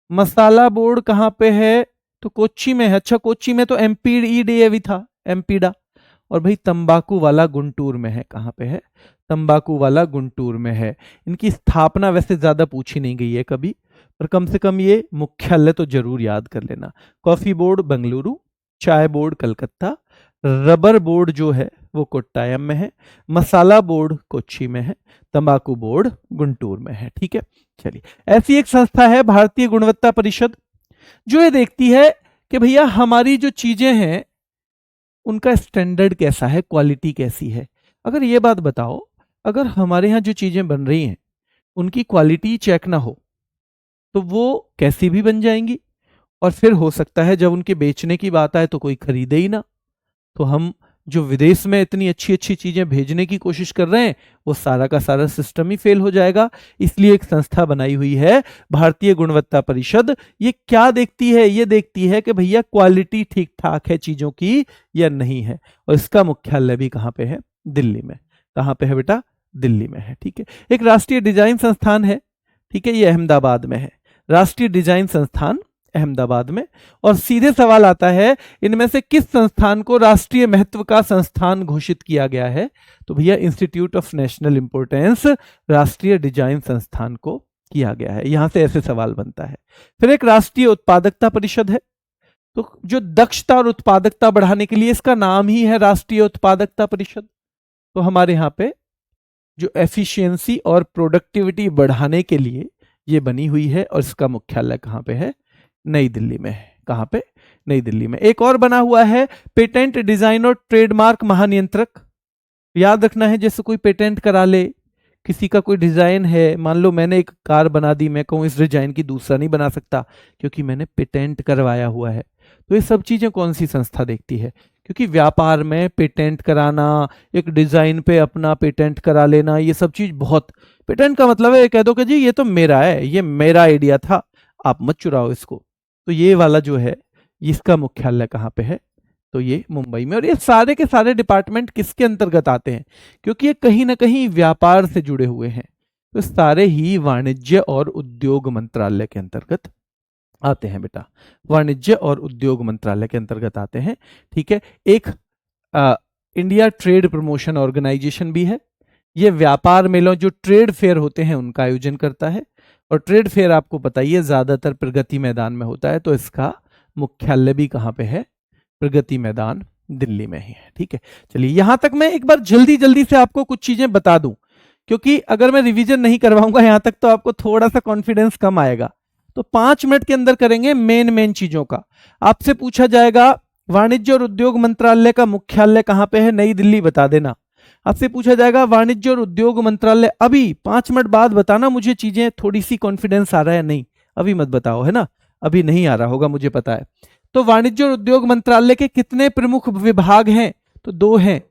मसाला बोर्ड कहां पे है? तो कोच्चि में है। अच्छा, कोच्चि में तो MPEDA भी था, एमपीडा। और भाई तंबाकू वाला गुंटूर में है। कहां पे है? तंबाकू वाला गुंटूर में है। इनकी स्थापना वैसे ज्यादा पूछी नहीं गई है कभी, पर कम से कम ये मुख्यालय तो जरूर याद कर लेना। कॉफी बोर्ड बेंगलुरु, चाय बोर्ड कलकत्ता, रबर बोर्ड जो है वो कोट्टायम में है, मसाला बोर्ड कोच्चि में है, तंबाकू बोर्ड गुंटूर में है। ठीक है, चलिए ऐसी एक संस्था है भारतीय गुणवत्ता परिषद, जो ये देखती है कि भैया हमारी जो चीजें हैं उनका स्टैंडर्ड कैसा है, क्वालिटी कैसी है। अगर ये बात बताओ, अगर हमारे यहाँ जो चीजें बन रही हैं उनकी क्वालिटी चेक ना हो तो वो कैसी भी बन जाएंगी, और फिर हो सकता है जब उनके बेचने की बात आए तो कोई खरीदे ही ना। तो हम जो विदेश में इतनी अच्छी अच्छी चीजें भेजने की कोशिश कर रहे हैं वो सारा का सारा सिस्टम ही फेल हो जाएगा। इसलिए एक संस्था बनाई हुई है भारतीय गुणवत्ता परिषद। ये क्या देखती है, ये देखती है कि भैया क्वालिटी ठीक ठाक है चीजों की या नहीं है। और इसका मुख्यालय भी कहाँ पे है, दिल्ली में। कहाँ पे है बेटा, दिल्ली में है। ठीक है, एक राष्ट्रीय डिजाइन संस्थान है, ठीक है, ये अहमदाबाद में है, राष्ट्रीय डिजाइन संस्थान अहमदाबाद में। और सीधे सवाल आता है इनमें से किस संस्थान को राष्ट्रीय महत्व का संस्थान घोषित किया गया है, तो भैया इंस्टीट्यूट ऑफ नेशनल इंपोर्टेंस राष्ट्रीय डिजाइन संस्थान को किया गया है। यहां से ऐसे सवाल बनता है। फिर एक राष्ट्रीय उत्पादकता परिषद है, तो जो दक्षता और उत्पादकता बढ़ाने के लिए इसका नाम ही है राष्ट्रीय उत्पादकता परिषद। तो हमारे यहाँ पे जो एफिशिएंसी और प्रोडक्टिविटी बढ़ाने के लिए ये बनी हुई है, और इसका मुख्यालय कहाँ पे है, नई दिल्ली में है। कहाँ पे, नई दिल्ली में। एक और बना हुआ है पेटेंट डिजाइन और ट्रेडमार्क महानियंत्रक। याद रखना है, जैसे कोई पेटेंट करा ले, किसी का कोई डिजाइन है, मान लो मैंने एक कार बना दी, मैं कहूँ इस डिजाइन की दूसरा नहीं बना सकता क्योंकि मैंने पेटेंट करवाया हुआ है। तो ये सब चीजें कौन सी संस्था देखती है, क्योंकि व्यापार में पेटेंट कराना, एक डिजाइन पे अपना पेटेंट करा लेना, ये सब चीज बहुत, पेटेंट का मतलब है कह दो कि जी ये तो मेरा है, ये मेरा आइडिया था, आप मत चुराओ इसको। तो ये वाला जो है इसका मुख्यालय कहाँ पे है, तो ये मुंबई में। और ये सारे के सारे डिपार्टमेंट किसके अंतर्गत आते हैं, क्योंकि ये कहीं ना कहीं व्यापार से जुड़े हुए हैं, तो सारे ही वाणिज्य और उद्योग मंत्रालय के अंतर्गत आते हैं बेटा, वाणिज्य और उद्योग मंत्रालय के अंतर्गत आते हैं। ठीक है, एक इंडिया ट्रेड प्रमोशन ऑर्गेनाइजेशन भी है, ये व्यापार मेलों जो ट्रेड फेयर होते हैं उनका आयोजन करता है। और ट्रेड फेयर आपको पता ही है ज्यादातर प्रगति मैदान में होता है, तो इसका मुख्यालय भी कहाँ पे है, प्रगति मैदान दिल्ली में ही है। ठीक है, चलिए यहां तक मैं एक बार जल्दी जल्दी से आपको कुछ चीजें बता दूं, क्योंकि अगर मैं रिवीजन नहीं करवाऊंगा यहां तक तो आपको थोड़ा सा कॉन्फिडेंस कम आएगा। तो 5 मिनट के अंदर करेंगे मेन चीजों का। आपसे पूछा जाएगा वाणिज्य और उद्योग मंत्रालय का मुख्यालय कहां पे है, नई दिल्ली, बता देना। आपसे पूछा जाएगा वाणिज्य और उद्योग मंत्रालय, अभी 5 मिनट बाद बताना मुझे, चीजें थोड़ी सी कॉन्फिडेंस आ रहा है नहीं, अभी मत बताओ, है ना, अभी नहीं आ रहा होगा मुझे पता है। तो वाणिज्य और उद्योग मंत्रालय के कितने प्रमुख विभाग हैं, तो 2 हैं।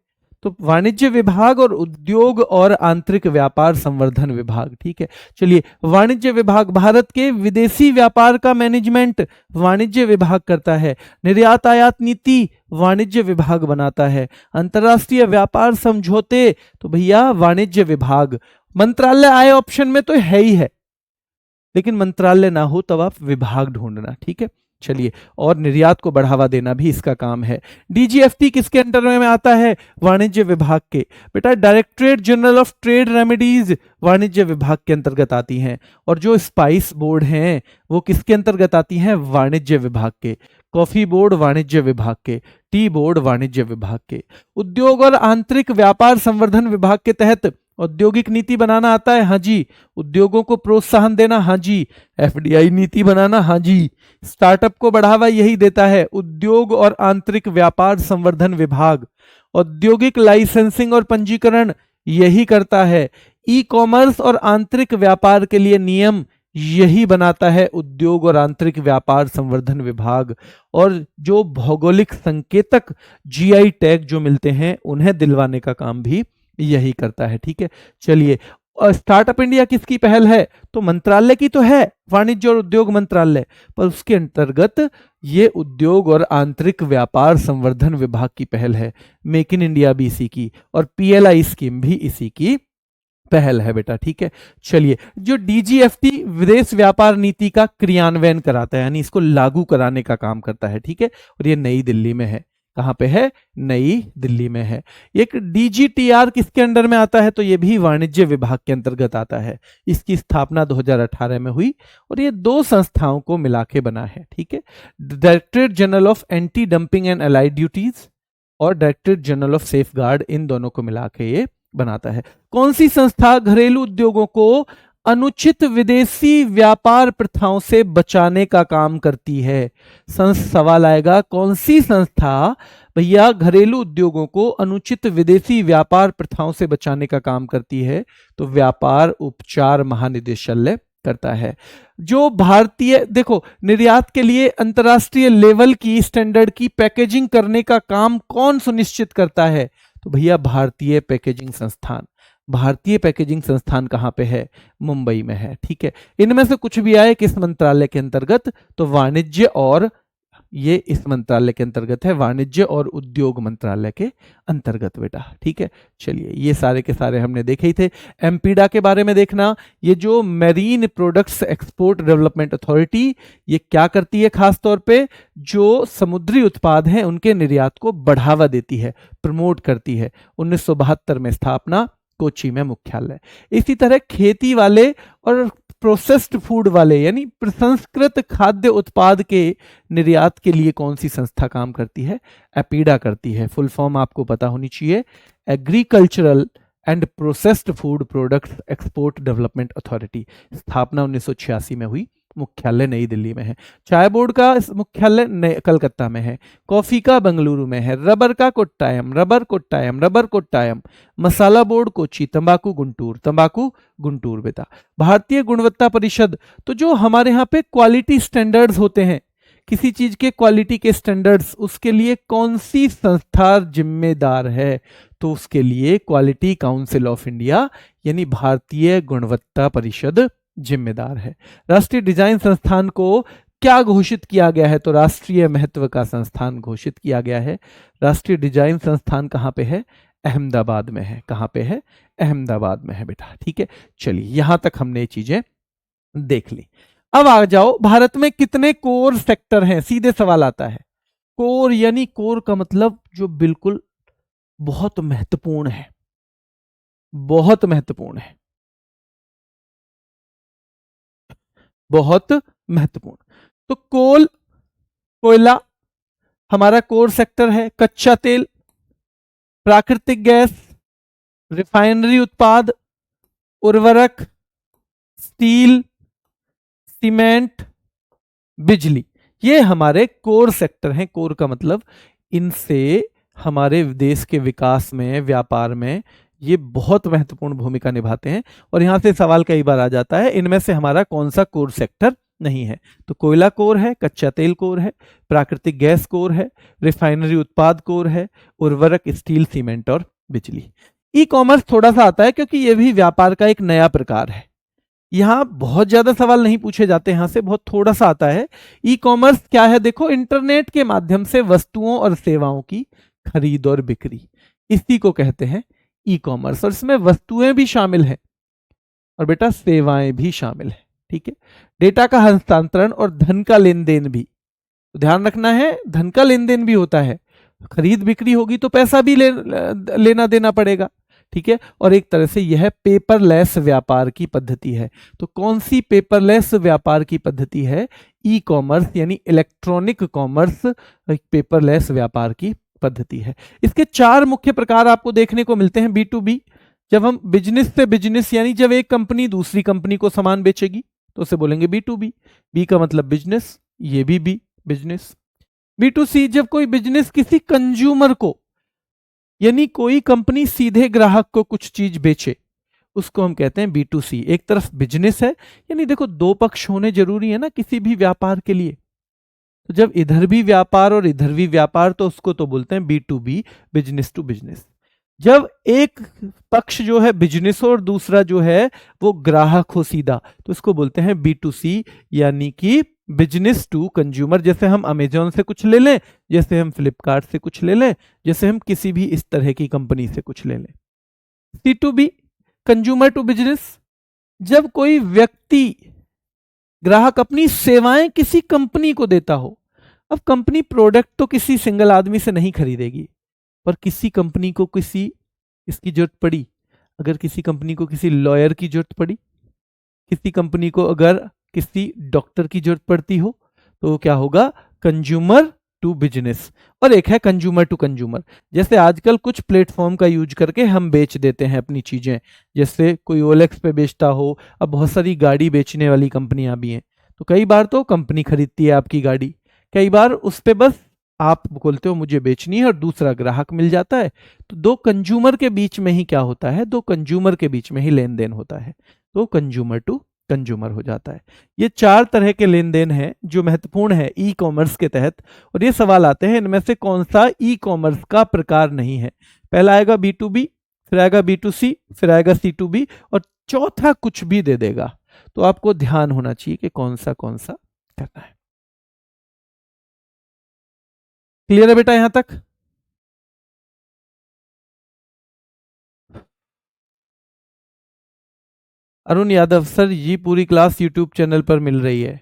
तो वाणिज्य विभाग और उद्योग और आंतरिक व्यापार संवर्धन विभाग। ठीक है, चलिए वाणिज्य विभाग भारत के विदेशी व्यापार का मैनेजमेंट वाणिज्य विभाग करता है, निर्यात आयात नीति वाणिज्य विभाग बनाता है, अंतरराष्ट्रीय व्यापार समझौते तो भैया वाणिज्य विभाग। मंत्रालय आए ऑप्शन में तो है ही है, लेकिन मंत्रालय ना हो तब आप विभाग ढूंढना। ठीक है, चलिए, और निर्यात को बढ़ावा देना भी इसका काम है। डीजीएफटी किसके अंडर में आता है, वाणिज्य विभाग के। बेटा directorate general of trade remedies वाणिज्य विभाग के अंतर्गत आती हैं। और जो स्पाइस बोर्ड हैं वो किसके अंतर्गत आती हैं, वाणिज्य विभाग के। कॉफी बोर्ड वाणिज्य विभाग के, टी बोर्ड वाणिज्य विभाग के। उद्योग और आंतरिक व्यापार संवर्धन विभाग के तहत औद्योगिक नीति बनाना आता है, हाँ जी। उद्योगों को प्रोत्साहन देना, हाँ जी। एफडीआई नीति बनाना, हाँ जी। स्टार्टअप को बढ़ावा यही देता है उद्योग और आंतरिक व्यापार संवर्धन विभाग। औद्योगिक लाइसेंसिंग और पंजीकरण यही करता है। ई कॉमर्स और आंतरिक व्यापार के लिए नियम यही बनाता है उद्योग और आंतरिक व्यापार संवर्धन विभाग। और जो भौगोलिक संकेतक जीआई टैग जो मिलते हैं उन्हें दिलवाने का काम भी यही करता है। ठीक है, चलिए, स्टार्टअप इंडिया किसकी पहल है, तो मंत्रालय की तो है, वाणिज्य और उद्योग मंत्रालय, पर उसके अंतर्गत ये उद्योग और आंतरिक व्यापार संवर्धन विभाग की पहल है। मेक इन इंडिया भी इसी की, और पीएलआई स्कीम भी इसी की पहल है बेटा। ठीक है, चलिए, जो डीजीएफटी विदेश व्यापार नीति का क्रियान्वयन कराता है, यानी इसको लागू कराने का काम करता है। ठीक है, और ये नई दिल्ली में है। कहां पे है? नई दिल्ली में है। एक DGTR किसके अंडर में आता है? तो ये भी वाणिज्य विभाग के अंतर्गत आता है। इसकी स्थापना 2018 में हुई और ये दो संस्थाओं को मिला के बना है। ठीक है, directorate general of anti dumping and allied duties और directorate general of safeguard, इन दोनों को मिला के ये बनाता है। कौन सी संस्था घरेलू उद्योगों को अनुचित विदेशी व्यापार प्रथाओं से बचाने का काम करती है? सवाल आएगा, कौन सी संस्था भैया घरेलू उद्योगों को अनुचित विदेशी व्यापार प्रथाओं से बचाने का काम करती है? तो व्यापार उपचार महानिदेशालय करता है। जो भारतीय, देखो, निर्यात के लिए अंतर्राष्ट्रीय लेवल की स्टैंडर्ड की पैकेजिंग करने का काम कौन सुनिश्चित करता है? तो भैया भारतीय पैकेजिंग संस्थान। भारतीय पैकेजिंग संस्थान कहां पे है? मुंबई में है। ठीक है, इनमें से कुछ भी आए किस मंत्रालय के अंतर्गत? तो वाणिज्य, और ये इस मंत्रालय के अंतर्गत है, वाणिज्य और उद्योग मंत्रालय के अंतर्गत बेटा। ठीक है, चलिए ये सारे के सारे हमने देखे ही थे। एमपीडा के बारे में देखना, ये जो marine products export development authority, ये क्या करती है? खास तौर पे जो समुद्री उत्पाद हैं उनके निर्यात को बढ़ावा देती है, प्रमोट करती है। 1972 में स्थापना, कोच्चि में मुख्यालय। इसी तरह खेती वाले और प्रोसेस्ड फूड वाले यानी प्रसंस्कृत खाद्य उत्पाद के निर्यात के लिए कौन सी संस्था काम करती है? एपीडा करती है। फुल फॉर्म आपको पता होनी चाहिए, agricultural and processed food products export development authority. स्थापना 1986 में हुई, मुख्यालय नई दिल्ली में है। चाय बोर्ड का मुख्यालय कलकत्ता में है। कॉफी का बेंगलुरु में है। रबर का कोट्टायम, रबर कोट्टायम। मसाला बोर्ड कोच्चि। तंबाकू गुंटूर बेटा। भारतीय गुणवत्ता परिषद, तो जो हमारे यहाँ पे क्वालिटी स्टैंडर्ड्स होते हैं, किसी चीज के क्वालिटी के स्टैंडर्ड्स, उसके लिए कौन सी संस्था जिम्मेदार है? तो उसके लिए क्वालिटी काउंसिल ऑफ इंडिया यानी भारतीय गुणवत्ता परिषद जिम्मेदार है। राष्ट्रीय डिजाइन संस्थान को क्या घोषित किया गया है? तो राष्ट्रीय महत्व का संस्थान घोषित किया गया है। राष्ट्रीय डिजाइन संस्थान कहां पे है? अहमदाबाद में है। कहां पे है? अहमदाबाद में है बेटा। ठीक है, चलिए यहां तक हमने ये चीजें देख ली। अब आ जाओ, भारत में कितने कोर सेक्टर हैं? सीधे सवाल आता है। कोर यानी कोर का मतलब जो बिल्कुल बहुत महत्वपूर्ण है, बहुत महत्वपूर्ण है, बहुत महत्वपूर्ण। तो कोयला हमारा कोर सेक्टर है। कच्चा तेल, प्राकृतिक गैस, रिफाइनरी उत्पाद, उर्वरक, स्टील, सीमेंट, बिजली, ये हमारे कोर सेक्टर हैं। कोर का मतलब इनसे हमारे देश के विकास में, व्यापार में ये बहुत महत्वपूर्ण भूमिका निभाते हैं। और यहां से सवाल कई बार आ जाता है, इनमें से हमारा कौन सा कोर सेक्टर नहीं है? तो कोयला कोर है, कच्चा तेल कोर है, प्राकृतिक गैस कोर है, रिफाइनरी उत्पाद कोर है, उर्वरक, स्टील, सीमेंट और बिजली। ई कॉमर्स थोड़ा सा आता है क्योंकि यह भी व्यापार का एक नया प्रकार है। यहां बहुत ज्यादा सवाल नहीं पूछे जाते, यहां से बहुत थोड़ा सा आता है। ई कॉमर्स क्या है? देखो, इंटरनेट के माध्यम से वस्तुओं और सेवाओं की खरीद और बिक्री, इसी को कहते हैं ई कॉमर्स। और इसमें वस्तुएं भी शामिल हैं और बेटा सेवाएं भी शामिल हैं। ठीक है, डेटा का हस्तांतरण और धन का लेन देन भी, तो ध्यान रखना है, धन का लेन देन भी होता है। खरीद बिक्री होगी तो पैसा भी लेना देना पड़ेगा। ठीक है, और एक तरह से यह पेपरलेस व्यापार की पद्धति है। तो कौन सी पेपरलेस व्यापार की पद्धति है? ई कॉमर्स यानी इलेक्ट्रॉनिक कॉमर्स एक पेपरलेस व्यापार की पद्धति है। इसके 4 मुख्य प्रकार आपको देखने को मिलते हैं। B2B, जब हम बिजनेस से बिजनेस यानी जब एक कंपनी दूसरी कंपनी को सामान बेचेगी तो उसे बोलेंगे B2B। B का मतलब बिजनेस, ये भी बिजनेस। B2C, जब कोई बिजनेस किसी कंज्यूमर को यानी कोई कंपनी सीधे ग्राहक को कुछ चीज बेचे, उसको हम कहते हैं B2C। एक तरफ बिजनेस है, यानी देखो दो पक्ष होने जरूरी है ना किसी भी व्यापार के लिए। तो जब इधर भी व्यापार और इधर भी व्यापार, तो उसको तो बोलते हैं B2B, बिजनेस टू बिजनेस। जब एक पक्ष जो है बिजनेस और दूसरा जो है वो ग्राहक हो सीधा, तो इसको बोलते हैं B2C यानी कि बिजनेस टू कंज्यूमर। जैसे हम अमेजोन से कुछ ले लें, जैसे हम फ्लिपकार्ट से कुछ ले लें, जैसे हम किसी भी इस तरह की कंपनी से कुछ ले लें। C2B, कंज्यूमर टू बिजनेस, जब कोई व्यक्ति ग्राहक अपनी सेवाएं किसी कंपनी को देता हो, अब कंपनी प्रोडक्ट तो किसी सिंगल आदमी से नहीं खरीदेगी, पर किसी कंपनी को इसकी जरूरत पड़ी, अगर किसी कंपनी को किसी लॉयर की जरूरत पड़ी, किसी कंपनी को अगर किसी डॉक्टर की जरूरत पड़ती हो, तो क्या होगा, कंज्यूमर टू बिजनेस। और एक है कंज्यूमर टू कंज्यूमर, जैसे आजकल कुछ प्लेटफॉर्म का यूज करके हम बेच देते हैं अपनी चीजें, जैसे कोई ओएलएक्स पे बेचता हो, अब बहुत सारी गाड़ी बेचने वाली कंपनियां भी हैं, तो कई बार तो कंपनी खरीदती है आपकी गाड़ी, कई बार उस पे बस आप बोलते हो मुझे बेचनी है और दूसरा ग्राहक मिल जाता है। तो दो कंज्यूमर के बीच में ही क्या होता है, दो कंज्यूमर के बीच में ही लेन देन होता है, तो कंज्यूमर टू कंज्यूमर हो जाता है। ये 4 तरह के लेन देन हैं जो महत्वपूर्ण है ई कॉमर्स के तहत, और ये सवाल आते हैं इनमें से कौन सा ई कॉमर्स का प्रकार नहीं है। पहला आएगा B2B, फिर आएगा B2C, फिर आएगा C2B, और चौथा कुछ भी दे देगा। तो आपको ध्यान होना चाहिए कि कौन सा करना है। क्लियर है बेटा यहां तक? अरुण यादव सर, ये पूरी क्लास यूट्यूब चैनल पर मिल रही है।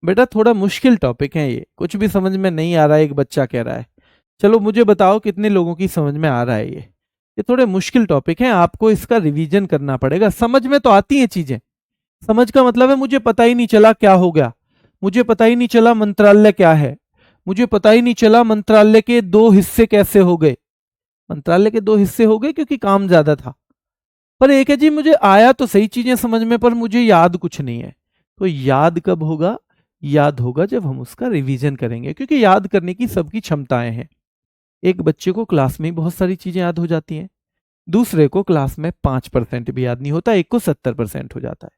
बेटा थोड़ा मुश्किल टॉपिक है ये, कुछ भी समझ में नहीं आ रहा है, एक बच्चा कह रहा है। चलो मुझे बताओ कितने लोगों की समझ में आ रहा है ये थोड़े मुश्किल टॉपिक हैं, आपको इसका रिवीजन करना पड़ेगा। समझ में तो आती हैं चीजें, समझ का मतलब है मुझे पता ही नहीं चला क्या हो गया, मुझे पता ही नहीं चला मंत्रालय क्या है, मुझे पता ही नहीं चला मंत्रालय के 2 हिस्से कैसे हो गए। मंत्रालय के 2 हिस्से हो गए क्योंकि काम ज्यादा था। पर एक है जी, मुझे आया तो सही चीजें समझ में, पर मुझे याद कुछ नहीं है। तो याद कब होगा, याद होगा जब हम उसका रिवीजन करेंगे, क्योंकि याद करने की सबकी क्षमताएं हैं। एक बच्चे को क्लास में बहुत सारी चीजें याद हो जाती हैं, दूसरे को क्लास में 5% भी याद नहीं होता, एक को 70% हो जाता है।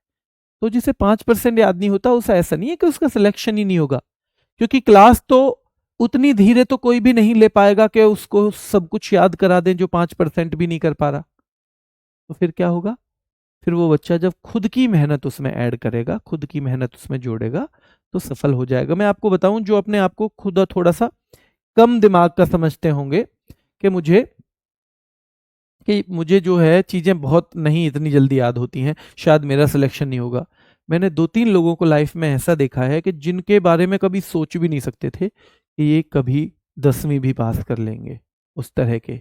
तो जिसे 5% याद नहीं होता, उसे ऐसा नहीं है कि उसका सिलेक्शन ही नहीं होगा, क्योंकि क्लास तो उतनी धीरे तो कोई भी नहीं ले पाएगा कि उसको सब कुछ याद करा दें जो 5% भी नहीं कर पा रहा। तो फिर क्या होगा, फिर वो बच्चा जब खुद की मेहनत उसमें ऐड करेगा, खुद की मेहनत उसमें जोड़ेगा, तो सफल हो जाएगा। मैं आपको बताऊं, जो अपने आप को खुद थोड़ा सा कम दिमाग का समझते होंगे कि मुझे जो है चीजें बहुत नहीं इतनी जल्दी याद होती हैं, शायद मेरा सिलेक्शन नहीं होगा। मैंने 2-3 लोगों को लाइफ में ऐसा देखा है कि जिनके बारे में कभी सोच भी नहीं सकते थे कि ये कभी 10वीं भी पास कर लेंगे, उस तरह के।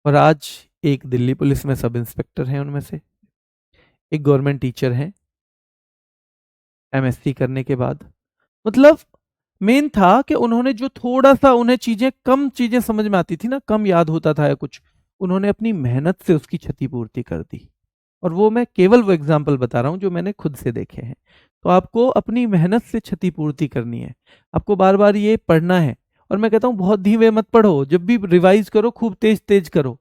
और आज एक दिल्ली पुलिस में सब इंस्पेक्टर हैं उनमें से, एक गवर्नमेंट टीचर हैं एमएससी करने के बाद। मतलब मेन था कि उन्होंने जो थोड़ा सा, उन्हें कम चीजें समझ में आती थी ना, कम याद होता था या कुछ, उन्होंने अपनी मेहनत से उसकी क्षतिपूर्ति कर दी। और वो मैं केवल वो एग्जाम्पल बता रहा हूं जो मैंने खुद से देखे हैं। तो आपको अपनी मेहनत से क्षतिपूर्ति करनी है, आपको बार बार ये पढ़ना है। और मैं कहता हूं बहुत धीमे मत पढ़ो, जब भी रिवाइज करो खूब तेज तेज करो,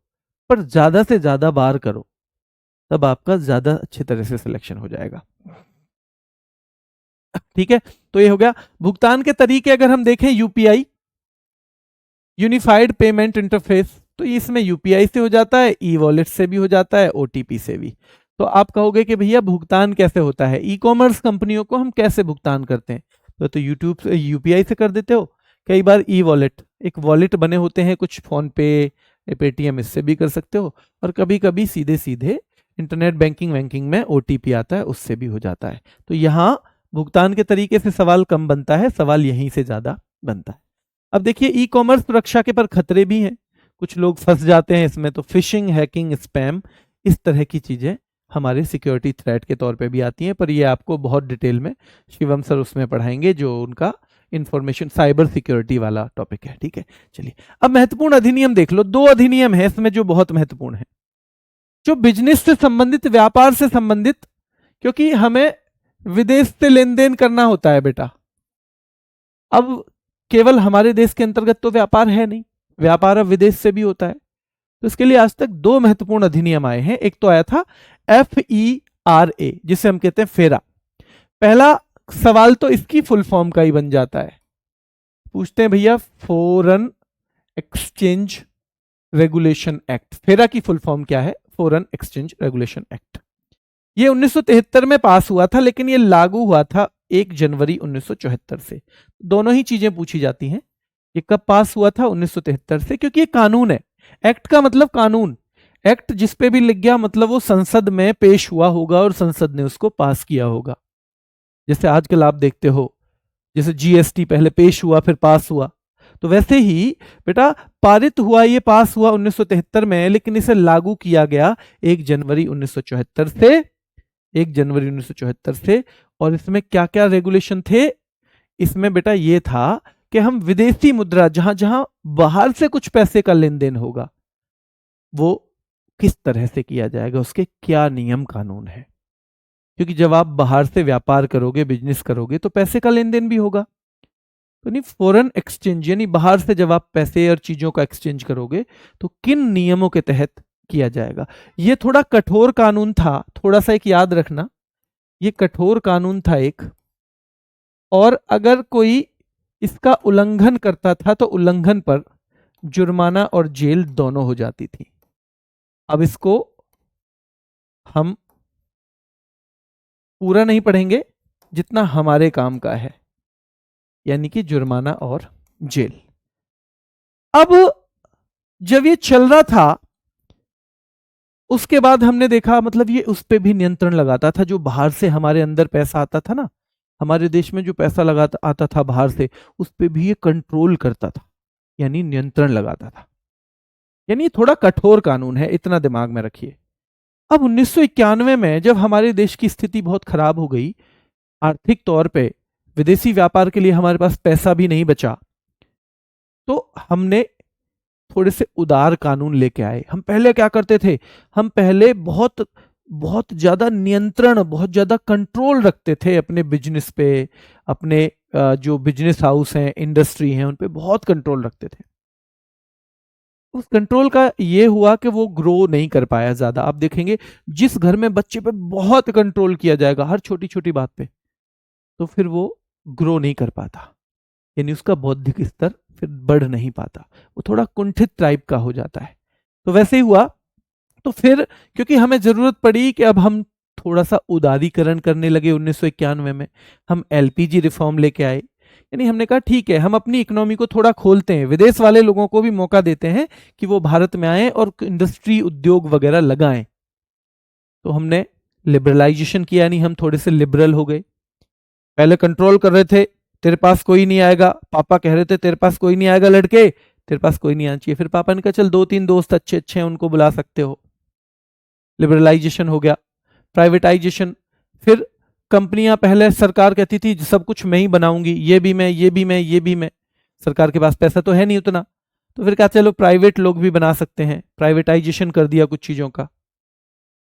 पर ज्यादा से ज्यादा बार करो, तब आपका ज्यादा अच्छे तरह से सिलेक्शन हो जाएगा। ठीक है, तो ये हो गया। भुगतान के तरीके अगर हम देखें, यूपीआई, यूनिफाइड पेमेंट इंटरफेस, तो इसमें यूपीआई से हो जाता है, ई वॉलेट से भी हो जाता है, ओटीपी से भी। तो आप कहोगे कि भैया भुगतान कैसे होता है, ई कॉमर्स कंपनियों को हम कैसे भुगतान करते हैं? तो यूट्यूब से, यूपीआई से कर देते हो, कई बार ई वॉलेट, एक वॉलेट बने होते हैं कुछ, फोन पे, पेटीएम, इससे भी कर सकते हो। और कभी कभी सीधे सीधे इंटरनेट बैंकिंग में ओटीपी आता है, उससे भी हो जाता है। तो यहाँ भुगतान के तरीके से सवाल कम बनता है, सवाल यहीं से ज्यादा बनता है। अब देखिए, ई कॉमर्स सुरक्षा के पर खतरे भी हैं, कुछ लोग फंस जाते हैं इसमें। तो फिशिंग, हैकिंग, स्पैम, इस तरह की चीजें हमारे सिक्योरिटी थ्रेट के तौर पे भी आती हैं, पर ये आपको बहुत डिटेल में शिवम सर उसमें पढ़ाएंगे, जो उनका इंफॉर्मेशन साइबर सिक्योरिटी वाला टॉपिक है। ठीक है, चलिए अब महत्वपूर्ण अधिनियम देख लो। 2 अधिनियम है इसमें जो बहुत महत्वपूर्ण है, जो बिजनेस से संबंधित, व्यापार से संबंधित, क्योंकि हमें विदेश से लेन देन करना होता है बेटा। अब केवल हमारे देश के अंतर्गत तो व्यापार है नहीं, व्यापार अब विदेश से भी होता है। तो इसके लिए आज तक 2 महत्वपूर्ण अधिनियम आए हैं। एक तो आया था FERA, जिसे हम कहते हैं फेरा। पहला सवाल तो इसकी फुल फॉर्म का ही बन जाता है, पूछते हैं भैया फॉरेन एक्सचेंज रेगुलेशन एक्ट, फेरा की फुल फॉर्म क्या है? Foreign exchange regulation act. ये 1973 में पास हुआ था, लेकिन ये लागू हुआ था 1 जनवरी 1974 से। दोनों ही चीजें पूछी जाती हैं, ये कब पास हुआ था? 1973 से, क्योंकि ये कानून है। एक्ट का मतलब कानून, एक्ट जिस पे भी लिख गया मतलब वो संसद में पेश हुआ होगा और संसद ने उसको पास किया होगा। जैसे आजकल आप देखते हो जैसे जीएसटी पहले पेश हुआ फिर पास हुआ, तो वैसे ही बेटा पारित हुआ, ये पास हुआ 1973 में, लेकिन इसे लागू किया गया 1 जनवरी 1974 से, 1 जनवरी 1974 से। और इसमें क्या क्या रेगुलेशन थे? इसमें बेटा ये था कि हम विदेशी मुद्रा, जहां जहां बाहर से कुछ पैसे का लेन देन होगा, वो किस तरह से किया जाएगा, उसके क्या नियम कानून है। क्योंकि जब आप बाहर से व्यापार करोगे, बिजनेस करोगे, तो पैसे का लेन देन भी होगा। तो नहीं, फॉरेन एक्सचेंज यानी बाहर से जब आप पैसे और चीजों का एक्सचेंज करोगे तो किन नियमों के तहत किया जाएगा। ये थोड़ा कठोर कानून था, थोड़ा सा एक याद रखना, ये कठोर कानून था एक, और अगर कोई इसका उल्लंघन करता था तो उल्लंघन पर जुर्माना और जेल दोनों हो जाती थी। अब इसको हम पूरा नहीं पढ़ेंगे जितना हमारे काम का है, यानी कि जुर्माना और जेल। अब जब ये चल रहा था उसके बाद हमने देखा, मतलब ये उस पे भी नियंत्रण लगाता था, जो बाहर से हमारे अंदर पैसा आता था ना, हमारे देश में जो पैसा लगाता आता था बाहर से, उस पे भी ये कंट्रोल करता था, यानी नियंत्रण लगाता था। यानी थोड़ा कठोर कानून है, इतना दिमाग में रखिए। अब 1991 में जब हमारे देश की स्थिति बहुत खराब हो गई आर्थिक तौर पे, विदेशी व्यापार के लिए हमारे पास पैसा भी नहीं बचा, तो हमने थोड़े से उदार कानून लेके आए। हम पहले क्या करते थे, हम पहले बहुत बहुत ज्यादा नियंत्रण, बहुत ज्यादा कंट्रोल रखते थे अपने बिजनेस पे, अपने जो बिजनेस हाउस हैं, इंडस्ट्री हैं, उन पे बहुत कंट्रोल रखते थे। उस कंट्रोल का ये हुआ कि वो ग्रो नहीं कर पाया ज्यादा। आप देखेंगे जिस घर में बच्चे पे बहुत कंट्रोल किया जाएगा हर छोटी छोटी बात पे, तो फिर वो ग्रो नहीं कर पाता, यानी उसका बौद्धिक स्तर फिर बढ़ नहीं पाता, वो थोड़ा कुंठित टाइप का हो जाता है। तो वैसे ही हुआ। तो फिर क्योंकि हमें जरूरत पड़ी कि अब हम थोड़ा सा उदारीकरण करने लगे 1991 में, हम एलपीजी रिफॉर्म लेके आए। यानी हमने कहा ठीक है, हम अपनी इकोनॉमी को थोड़ा खोलते हैं, विदेश वाले लोगों को भी मौका देते हैं कि वो भारत में आए और इंडस्ट्री उद्योग वगैरह लगाएं। तो हमने लिबरलाइजेशन किया, यानी हम थोड़े से लिबरल हो गए। पहले कंट्रोल कर रहे थे, तेरे पास कोई नहीं आएगा, पापा कह रहे थे तेरे पास कोई नहीं आएगा लड़के, तेरे पास कोई नहीं आना चाहिए। फिर पापा ने कहा चल 2-3 दोस्त अच्छे अच्छे हैं उनको बुला सकते हो, लिबरलाइजेशन हो गया। प्राइवेटाइजेशन, फिर कंपनियां, पहले सरकार कहती थी सब कुछ मैं ही बनाऊंगी, ये भी मैं, ये भी मैं, ये भी मैं, सरकार के पास पैसा तो है नहीं उतना, तो फिर कहा चलो प्राइवेट लोग भी बना सकते हैं, प्राइवेटाइजेशन कर दिया कुछ चीजों का।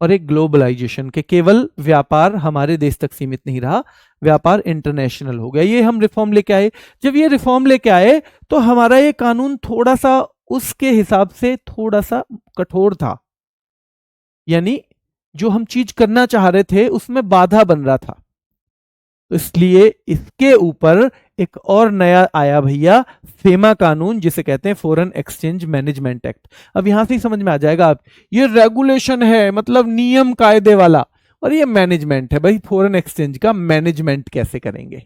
और एक ग्लोबलाइजेशन के केवल व्यापार हमारे देश तक सीमित नहीं रहा, व्यापार इंटरनेशनल हो गया। ये हम रिफॉर्म लेके आए। जब ये रिफॉर्म लेके आए तो हमारा ये कानून थोड़ा सा उसके हिसाब से थोड़ा सा कठोर था, यानी जो हम चीज करना चाह रहे थे उसमें बाधा बन रहा था। तो इसलिए इसके ऊपर एक और नया आया भैया, फेमा कानून, जिसे कहते हैं फॉरेन एक्सचेंज मैनेजमेंट एक्ट। अब यहां से ही समझ में आ जाएगा आप, ये रेगुलेशन है मतलब नियम कायदे वाला, और ये मैनेजमेंट है भाई, फॉरेन एक्सचेंज का मैनेजमेंट कैसे करेंगे।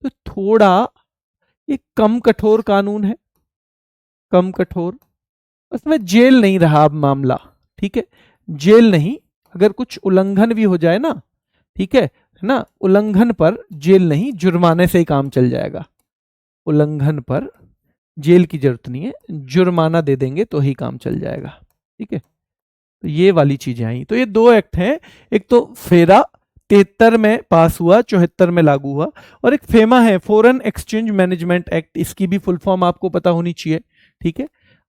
तो थोड़ा ये कम कठोर कानून है, कम कठोर, उसमें जेल नहीं रहा अब मामला, ठीक है, जेल नहीं, अगर कुछ उल्लंघन भी हो जाए ना, ठीक है ना, उल्लंघन पर जेल नहीं, जुर्माने से ही काम चल जाएगा। उल्लंघन पर जेल की जरूरत नहीं है, जुर्माना दे देंगे तो ही काम चल जाएगा, ठीक है। तो ये वाली चीजें आई। तो ये 2 एक्ट हैं, एक तो फेरा 73 में पास हुआ, 74 में लागू हुआ, और एक फेमा है फॉरेन एक्सचेंज मैनेजमेंट एक्ट, इसकी भी फुल फॉर्म आपको पता होनी चाहिए, ठीक है।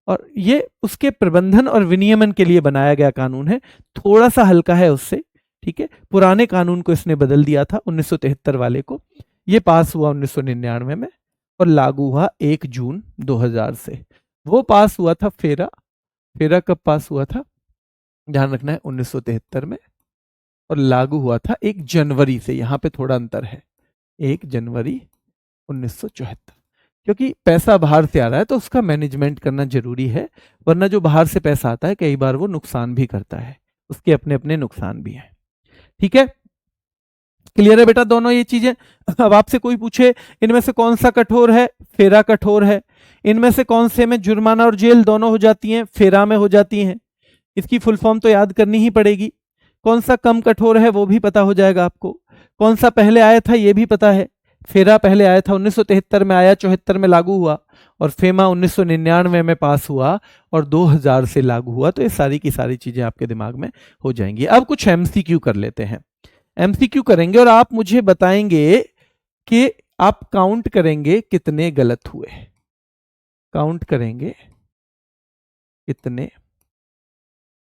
और ये उसके प्रबंधन और विनियमन के लिए बनाया गया कानून है, थोड़ा सा हल्का है उससे, ठीक है। पुराने कानून को इसने बदल दिया था 1973 वाले को। ये पास हुआ 1999 में और लागू हुआ 1 जून 2000 से। वो पास हुआ था फेरा, फेरा कब पास हुआ था ध्यान रखना है, 1973 में, और लागू हुआ था 1 जनवरी से। यहां पे थोड़ा अंतर है, 1 जनवरी 1974, क्योंकि पैसा बाहर से आ रहा है तो उसका मैनेजमेंट करना जरूरी है, वरना जो बाहर से पैसा आता है कई बार वो नुकसान भी करता है, उसके अपने अपने नुकसान भी हैं, ठीक है। क्लियर है बेटा दोनों ये चीजें। अब आपसे कोई पूछे इनमें से कौन सा कठोर है, फेरा कठोर है। इनमें से कौन से में जुर्माना और जेल दोनों हो जाती हैं, फेरा में हो जाती हैं। इसकी फुल फॉर्म तो याद करनी ही पड़ेगी। कौन सा कम कठोर है वो भी पता हो जाएगा आपको, कौन सा पहले आया था ये भी पता है। फेरा पहले आया था 1973 में, आया 74 में लागू हुआ, और फेमा 1999 में पास हुआ और 2000 से लागू हुआ। तो ये सारी की सारी चीजें आपके दिमाग में हो जाएंगी। अब कुछ एमसीक्यू कर लेते हैं। एमसीक्यू करेंगे और आप मुझे बताएंगे कि आप काउंट करेंगे कितने गलत हुए, काउंट करेंगे कितने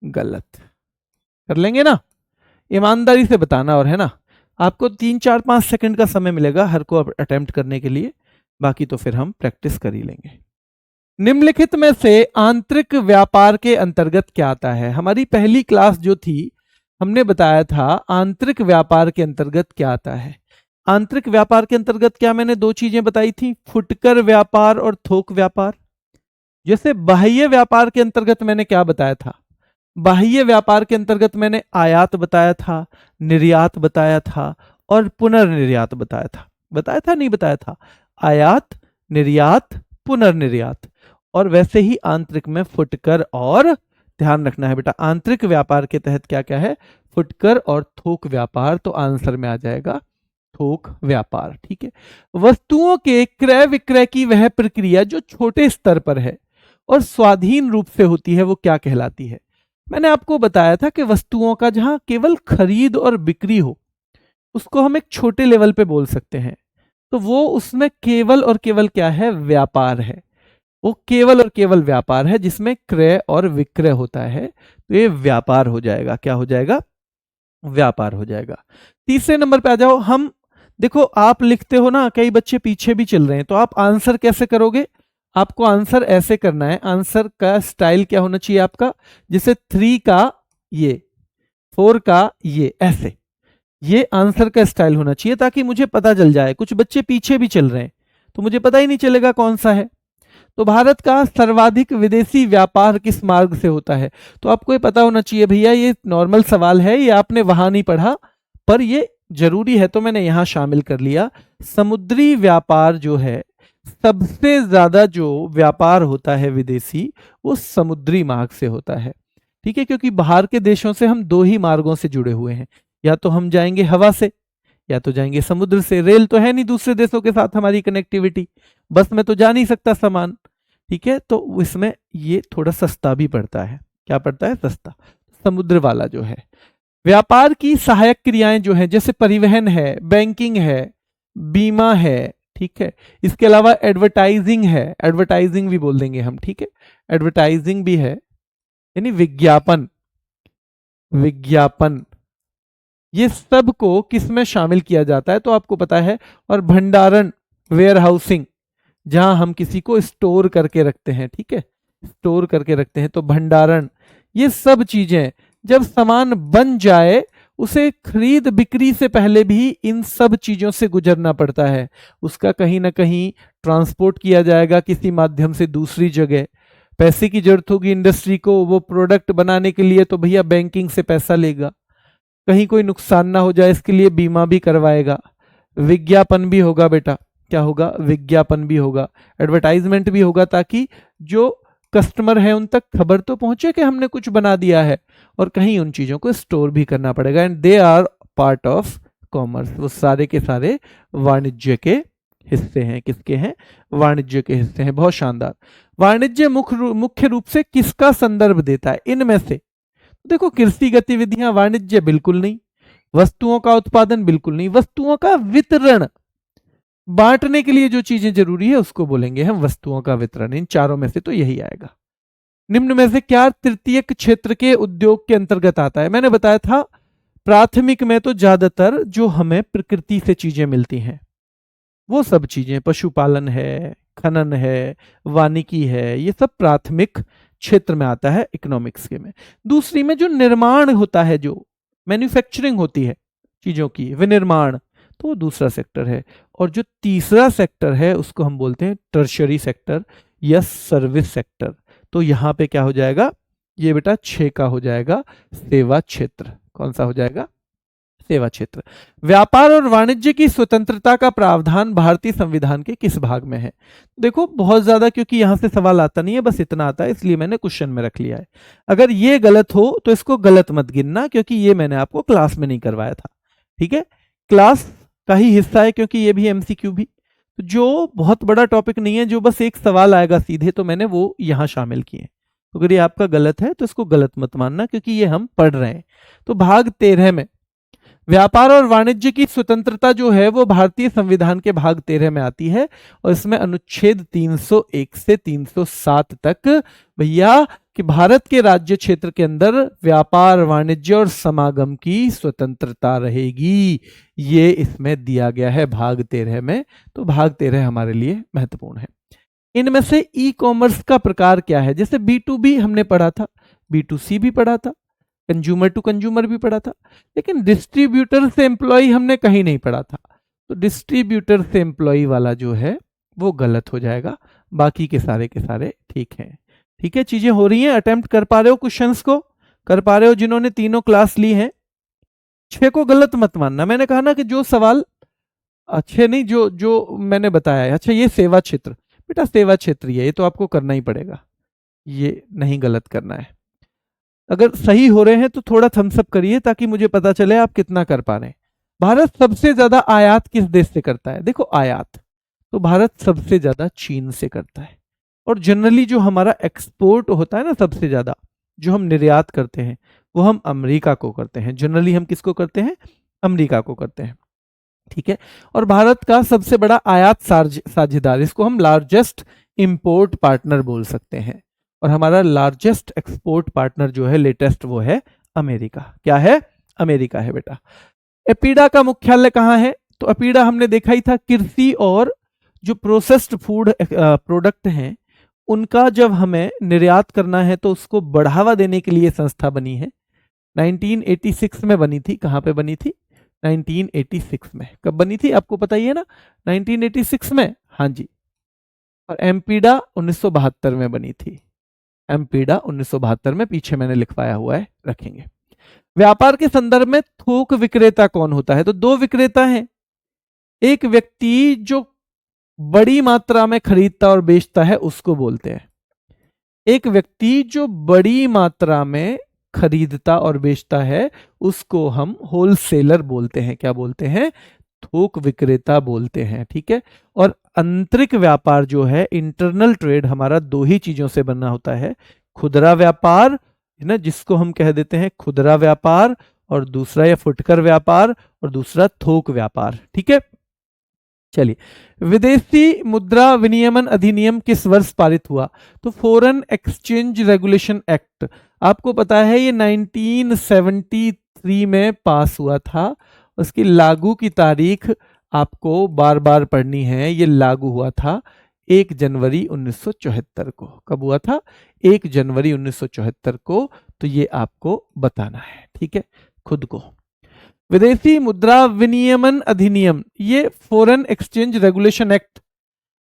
गलत, कर लेंगे ना? ईमानदारी से बताना, और है ना, आपको 3-4-5 सेकंड का समय मिलेगा हर को अटेम्प्ट करने के लिए, बाकी तो फिर हम प्रैक्टिस कर ही लेंगे। निम्नलिखित में से आंतरिक व्यापार के अंतर्गत क्या आता है? हमारी पहली क्लास जो थी, हमने बताया था आंतरिक व्यापार के अंतर्गत क्या आता है। आंतरिक व्यापार के अंतर्गत क्या मैंने दो चीजें बताई थी, फुटकर व्यापार और थोक व्यापार। जैसे बाह्य व्यापार के अंतर्गत मैंने क्या बताया था? बाह्य व्यापार के अंतर्गत मैंने आयात बताया था, निर्यात बताया था और पुनर्निर्यात बताया था। बताया था नहीं बताया था? आयात, निर्यात, पुनर्निर्यात। और वैसे ही आंतरिक में फुटकर, और ध्यान रखना है बेटा, आंतरिक व्यापार के तहत क्या क्या है? फुटकर और थोक व्यापार। तो आंसर में आ जाएगा थोक व्यापार। ठीक है। वस्तुओं के क्रय विक्रय की वह प्रक्रिया जो छोटे स्तर पर है और स्वाधीन रूप से होती है, वो क्या कहलाती है? मैंने आपको बताया था कि वस्तुओं का जहां केवल खरीद और बिक्री हो, उसको हम एक छोटे लेवल पे बोल सकते हैं। तो वो उसमें केवल और केवल क्या है? व्यापार है। वो केवल और केवल व्यापार है जिसमें क्रय और विक्रय होता है। तो ये व्यापार हो जाएगा। क्या हो जाएगा? व्यापार हो जाएगा। तीसरे नंबर पे आ जाओ। हम देखो, आप लिखते हो ना, कई बच्चे पीछे भी चल रहे हैं, तो आप आंसर कैसे करोगे? आपको आंसर ऐसे करना है। आंसर का स्टाइल क्या होना चाहिए आपका? जैसे 3 का ये, 4 का ये, ऐसे ये आंसर का स्टाइल होना चाहिए, ताकि मुझे पता चल जाए। कुछ बच्चे पीछे भी चल रहे हैं तो मुझे पता ही नहीं चलेगा कौन सा है। तो भारत का सर्वाधिक विदेशी व्यापार किस मार्ग से होता है? तो आपको ये पता होना चाहिए भैया, ये नॉर्मल सवाल है, ये आपने वहां नहीं पढ़ा, पर ये जरूरी है तो मैंने यहां शामिल कर लिया। समुद्री व्यापार जो है, सबसे ज्यादा जो व्यापार होता है विदेशी, वो समुद्री मार्ग से होता है। ठीक है, क्योंकि बाहर के देशों से हम दो ही मार्गों से जुड़े हुए हैं, या तो हम जाएंगे हवा से या तो जाएंगे समुद्र से। रेल तो है नहीं दूसरे देशों के साथ हमारी कनेक्टिविटी, बस में तो जा नहीं सकता सामान। ठीक है, तो इसमें ये थोड़ा सस्ता भी पड़ता है। क्या पड़ता है? सस्ता। समुद्र वाला जो है। व्यापार की सहायक क्रियाएं जो है, जैसे परिवहन है, बैंकिंग है, बीमा है, ठीक है, इसके अलावा एडवर्टाइजिंग है, एडवर्टाइजिंग भी बोल देंगे हम। ठीक है, एडवर्टाइजिंग भी है, यानी विज्ञापन, विज्ञापन, ये सब को किस में शामिल किया जाता है? तो आपको पता है। और भंडारण, वेयर हाउसिंग, जहां हम किसी को स्टोर करके रखते हैं। ठीक है, स्टोर करके रखते हैं, तो भंडारण। ये सब चीजें जब सामान बन जाए, उसे खरीद बिक्री से पहले भी इन सब चीजों से गुजरना पड़ता है। उसका कहीं ना कहीं ट्रांसपोर्ट किया जाएगा किसी माध्यम से दूसरी जगह। पैसे की जरूरत होगी इंडस्ट्री को वो प्रोडक्ट बनाने के लिए, तो भैया बैंकिंग से पैसा लेगा। कहीं कोई नुकसान ना हो जाए इसके लिए बीमा भी करवाएगा। विज्ञापन भी होगा बेटा। क्या होगा? विज्ञापन भी होगा। एडवर्टाइजमेंट भी होगा, ताकि जो कस्टमर है उन तक खबर तो पहुंचे कि हमने कुछ बना दिया है। और कहीं उन चीजों को स्टोर भी करना पड़ेगा। And they are part of commerce. वो सारे के सारे वाणिज्य के हिस्से हैं। किसके हैं? वाणिज्य के हिस्से हैं। बहुत शानदार। वाणिज्य मुख्य रूप से किसका संदर्भ देता है इनमें से? देखो, कृषि गतिविधियां वाणिज्य बिल्कुल नहीं, वस्तुओं का उत्पादन बिल्कुल नहीं, वस्तुओं का वितरण, बांटने के लिए जो चीजें जरूरी है उसको बोलेंगे हम वस्तुओं का वितरण। इन चारों में से तो यही आएगा। निम्न में से क्या तृतीयक क्षेत्र के उद्योग के अंतर्गत आता है? मैंने बताया था प्राथमिक में तो ज्यादातर जो हमें प्रकृति से चीजें मिलती हैं, वो सब चीजें, पशुपालन है, खनन है, वानिकी है, ये सब प्राथमिक क्षेत्र में आता है इकोनॉमिक्स के में। दूसरी में जो निर्माण होता है, जो मैन्युफैक्चरिंग होती है चीजों की, विनिर्माण, तो वो दूसरा सेक्टर है। और जो तीसरा सेक्टर है उसको हम बोलते हैं टर्शरी सेक्टर या सर्विस सेक्टर। तो यहां पे क्या हो जाएगा? ये बेटा 6 का हो जाएगा सेवा क्षेत्र। कौन सा हो जाएगा? सेवा क्षेत्र। व्यापार और वाणिज्य की स्वतंत्रता का प्रावधान भारतीय संविधान के किस भाग में है? देखो, बहुत ज्यादा क्योंकि यहां से सवाल आता नहीं है, बस इतना आता है, इसलिए मैंने क्वेश्चन में रख लिया है। अगर ये गलत हो तो इसको गलत मत गिनना, क्योंकि ये मैंने आपको क्लास में नहीं करवाया था। ठीक है, क्लास का ही हिस्सा है, क्योंकि ये भी एमसीक्यू भी, जो बहुत बड़ा टॉपिक नहीं है, जो बस एक सवाल आएगा सीधे, तो मैंने वो यहां शामिल किए। तो अगर ये आपका गलत है तो इसको गलत मत मानना, क्योंकि ये हम पढ़ रहे हैं। तो भाग 13 में व्यापार और वाणिज्य की स्वतंत्रता जो है वो भारतीय संविधान के भाग 13 में आती है, और इसमें अनुच्छेद 301 से 307 तक भैया कि भारत के राज्य क्षेत्र के अंदर व्यापार, वाणिज्य और समागम की स्वतंत्रता रहेगी, ये इसमें दिया गया है भाग 13 में। तो भाग 13 हमारे लिए महत्वपूर्ण है। इनमें से ई कॉमर्स का प्रकार क्या है? जैसे B2B हमने पढ़ा था, B2C भी पढ़ा था, कंज्यूमर टू कंज्यूमर भी पढ़ा था, लेकिन डिस्ट्रीब्यूटर से एम्प्लॉय हमने कहीं नहीं पढ़ा था। तो डिस्ट्रीब्यूटर से एम्प्लॉय वाला जो है वो गलत हो जाएगा, बाकी के सारे ठीक हैं। ठीक है, चीजें हो रही हैं, अटेम्प्ट कर पा रहे हो, क्वेश्चंस को कर पा रहे हो जिन्होंने तीनों क्लास ली हैं। 6 को गलत मत मानना, मैंने कहा ना कि जो सवाल अच्छे नहीं, जो जो मैंने बताया है। अच्छा, ये सेवा क्षेत्र, बेटा सेवा क्षेत्र ये तो आपको करना ही पड़ेगा, ये नहीं गलत करना है। अगर सही हो रहे हैं तो थोड़ा थम्स अप करिए, ताकि मुझे पता चले आप कितना कर पा रहे हैं। भारत सबसे ज्यादा आयात किस देश से करता है? देखो आयात तो भारत सबसे ज्यादा चीन से करता है, और जनरली जो हमारा एक्सपोर्ट होता है ना, सबसे ज्यादा जो हम निर्यात करते हैं वो हम अमेरिका को करते हैं। जनरली हम किसको करते हैं? अमेरिका को करते हैं। ठीक है, और भारत का सबसे बड़ा आयात साझेदार, इसको हम लार्जेस्ट इंपोर्ट पार्टनर बोल सकते हैं, और हमारा लार्जेस्ट एक्सपोर्ट पार्टनर जो है लेटेस्ट वो है अमेरिका। क्या है? अमेरिका है बेटा। एपीडा का मुख्यालय कहाँ है? तो एपीडा हमने देखा ही था, कृषि और जो प्रोसेस्ड फूड प्रोडक्ट हैं उनका जब हमें निर्यात करना है तो उसको बढ़ावा देने के लिए संस्था बनी है। 1986 में बनी थी। कहाँ पे बनी थी? 1986 में। कब बनी थी आपको पता ही है ना, 1986 में। हाँ जी। और एम्पीडा 1972 में बनी थी। एम्पीडा 1972 में, पीछे मैंने लिखवाया हुआ है, रखेंगे। व्यापार के संदर्भ में थोक विक्रेता कौन होता है? तो दो विक्रेता हैं, एक व्यक्ति जो बड़ी मात्रा में खरीदता और बेचता है उसको बोलते हैं, एक व्यक्ति जो बड़ी मात्रा में खरीदता और बेचता है उसको हम होलसेलर बोलते हैं। क्या बोलते हैं? थोक विक्रेता बोलते हैं। ठीक है, और आंतरिक व्यापार जो है, इंटरनल ट्रेड, हमारा दो ही चीजों से बनना होता है, खुदरा व्यापार है ना, जिसको हम कह देते हैं खुदरा व्यापार, और दूसरा या फुटकर व्यापार, और दूसरा थोक व्यापार। ठीक है, चलिए, विदेशी मुद्रा विनियमन अधिनियम किस वर्ष पारित हुआ? तो फॉरेन एक्सचेंज रेगुलेशन एक्ट, आपको पता है ये 1973 में पास हुआ था। उसकी लागू की तारीख आपको बार बार पढ़नी है। ये लागू हुआ था 1 जनवरी 1974 को। कब हुआ था? 1 जनवरी 1974 को। तो ये आपको बताना है, ठीक है, खुद को। विदेशी मुद्रा विनियमन अधिनियम, ये फॉरेन एक्सचेंज रेगुलेशन एक्ट,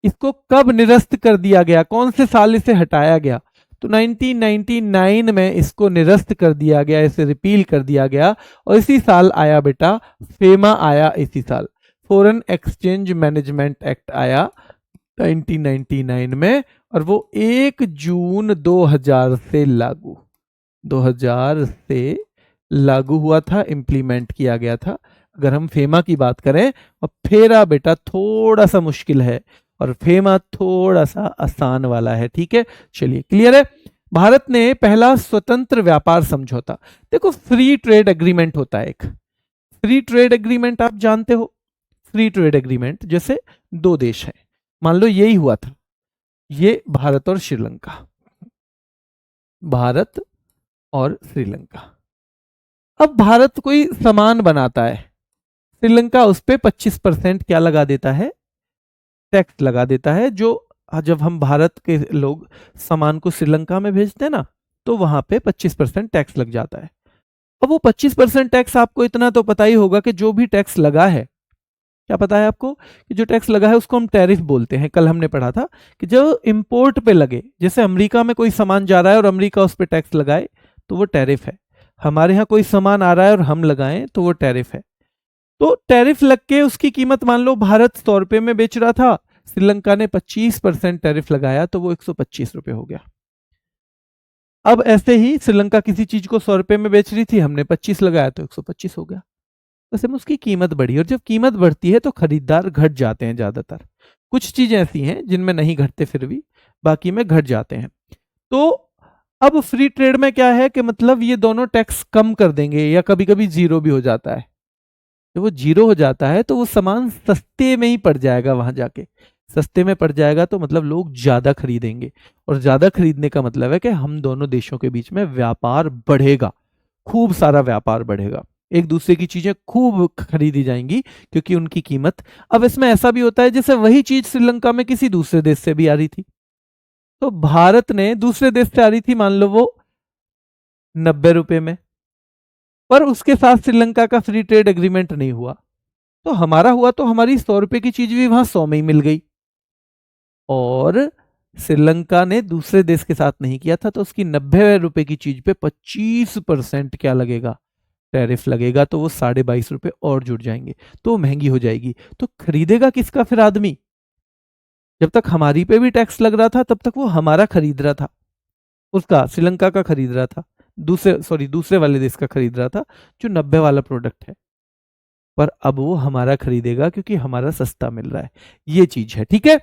इसको कब निरस्त कर दिया गया? कौन से साल इसे हटाया गया? तो 1999 में इसको निरस्त कर दिया गया, इसे रिपील कर दिया गया। और इसी साल आया बेटा फेमा आया, इसी साल फॉरेन एक्सचेंज मैनेजमेंट एक्ट आया 1999 में, और वो 1 जून 2000 से लागू 2000 से लागू हुआ था, इंप्लीमेंट किया गया था। अगर हम फेमा की बात करें, और फेरा बेटा थोड़ा सा मुश्किल है और फेमा थोड़ा सा आसान वाला है। ठीक है, चलिए, क्लियर है। भारत ने पहला स्वतंत्र व्यापार समझौता, देखो फ्री ट्रेड एग्रीमेंट होता है एक, फ्री ट्रेड एग्रीमेंट आप जानते हो। फ्री ट्रेड एग्रीमेंट जैसे दो देश हैं, मान लो यही हुआ था, ये भारत और श्रीलंका, भारत और श्रीलंका। अब भारत कोई सामान बनाता है, श्रीलंका उस पर 25% क्या लगा देता है? टैक्स लगा देता है। जो जब हम भारत के लोग सामान को श्रीलंका में भेजते हैं ना, तो वहां पे 25% टैक्स लग जाता है। अब वो 25% टैक्स, आपको इतना तो पता ही होगा कि जो भी टैक्स लगा है, क्या पता है आपको कि जो टैक्स लगा है उसको हम टैरिफ बोलते हैं। कल हमने पढ़ा था कि जो इंपोर्ट पे लगे, जैसे अमेरिका में कोई सामान जा रहा है और अमेरिका उस पर टैक्स लगाए तो वो टैरिफ है। हमारे यहाँ कोई सामान आ रहा है और हम लगाएं तो वो टैरिफ है। तो टैरिफ लग के उसकी कीमत, मान लो भारत 100 रुपए में बेच रहा था, श्रीलंका ने 25% टैरिफ लगाया तो वो 125 रुपए हो गया। अब ऐसे ही श्रीलंका किसी चीज को 100 रुपए में बेच रही थी, हमने 25 लगाया तो 125 हो गया। वैसे में उसकी कीमत बढ़ी, और जब कीमत बढ़ती है तो खरीदार घट जाते हैं ज्यादातर। कुछ चीजें ऐसी हैं जिनमें नहीं घटते, फिर भी बाकी में घट जाते हैं। तो अब फ्री ट्रेड में क्या है कि मतलब ये दोनों टैक्स कम कर देंगे, या कभी कभी जीरो भी हो जाता है। जब वो जीरो हो जाता है तो वो सामान सस्ते में ही पड़ जाएगा, वहां जाके सस्ते में पड़ जाएगा तो मतलब लोग ज्यादा खरीदेंगे, और ज्यादा खरीदने का मतलब है कि हम दोनों देशों के बीच में व्यापार बढ़ेगा, खूब सारा व्यापार बढ़ेगा, एक दूसरे की चीजें खूब खरीदी जाएंगी क्योंकि उनकी कीमत। अब इसमें ऐसा भी होता है जैसे वही चीज श्रीलंका में किसी दूसरे देश से भी आ रही थी, तो भारत ने दूसरे देश से आ रही थी, मान लो वो 90 रुपए में, पर उसके साथ श्रीलंका का फ्री ट्रेड एग्रीमेंट नहीं हुआ, तो हमारा हुआ तो हमारी 100 रुपए की चीज भी वहां 100 में ही मिल गई। और श्रीलंका ने दूसरे देश के साथ नहीं किया था, तो उसकी 90 रुपए की चीज पे 25% क्या लगेगा, टैरिफ लगेगा, तो वो 22.5 रुपए और जुड़ जाएंगे, तो महंगी हो जाएगी। तो खरीदेगा किसका फिर आदमी? जब तक हमारी पे भी टैक्स लग रहा था तब तक वो हमारा खरीद रहा था, उसका श्रीलंका का खरीद रहा था, दूसरे वाले देश का खरीद रहा था जो 90 वाला प्रोडक्ट है, पर अब वो हमारा खरीदेगा क्योंकि हमारा सस्ता मिल रहा है। ये चीज है, ठीक है,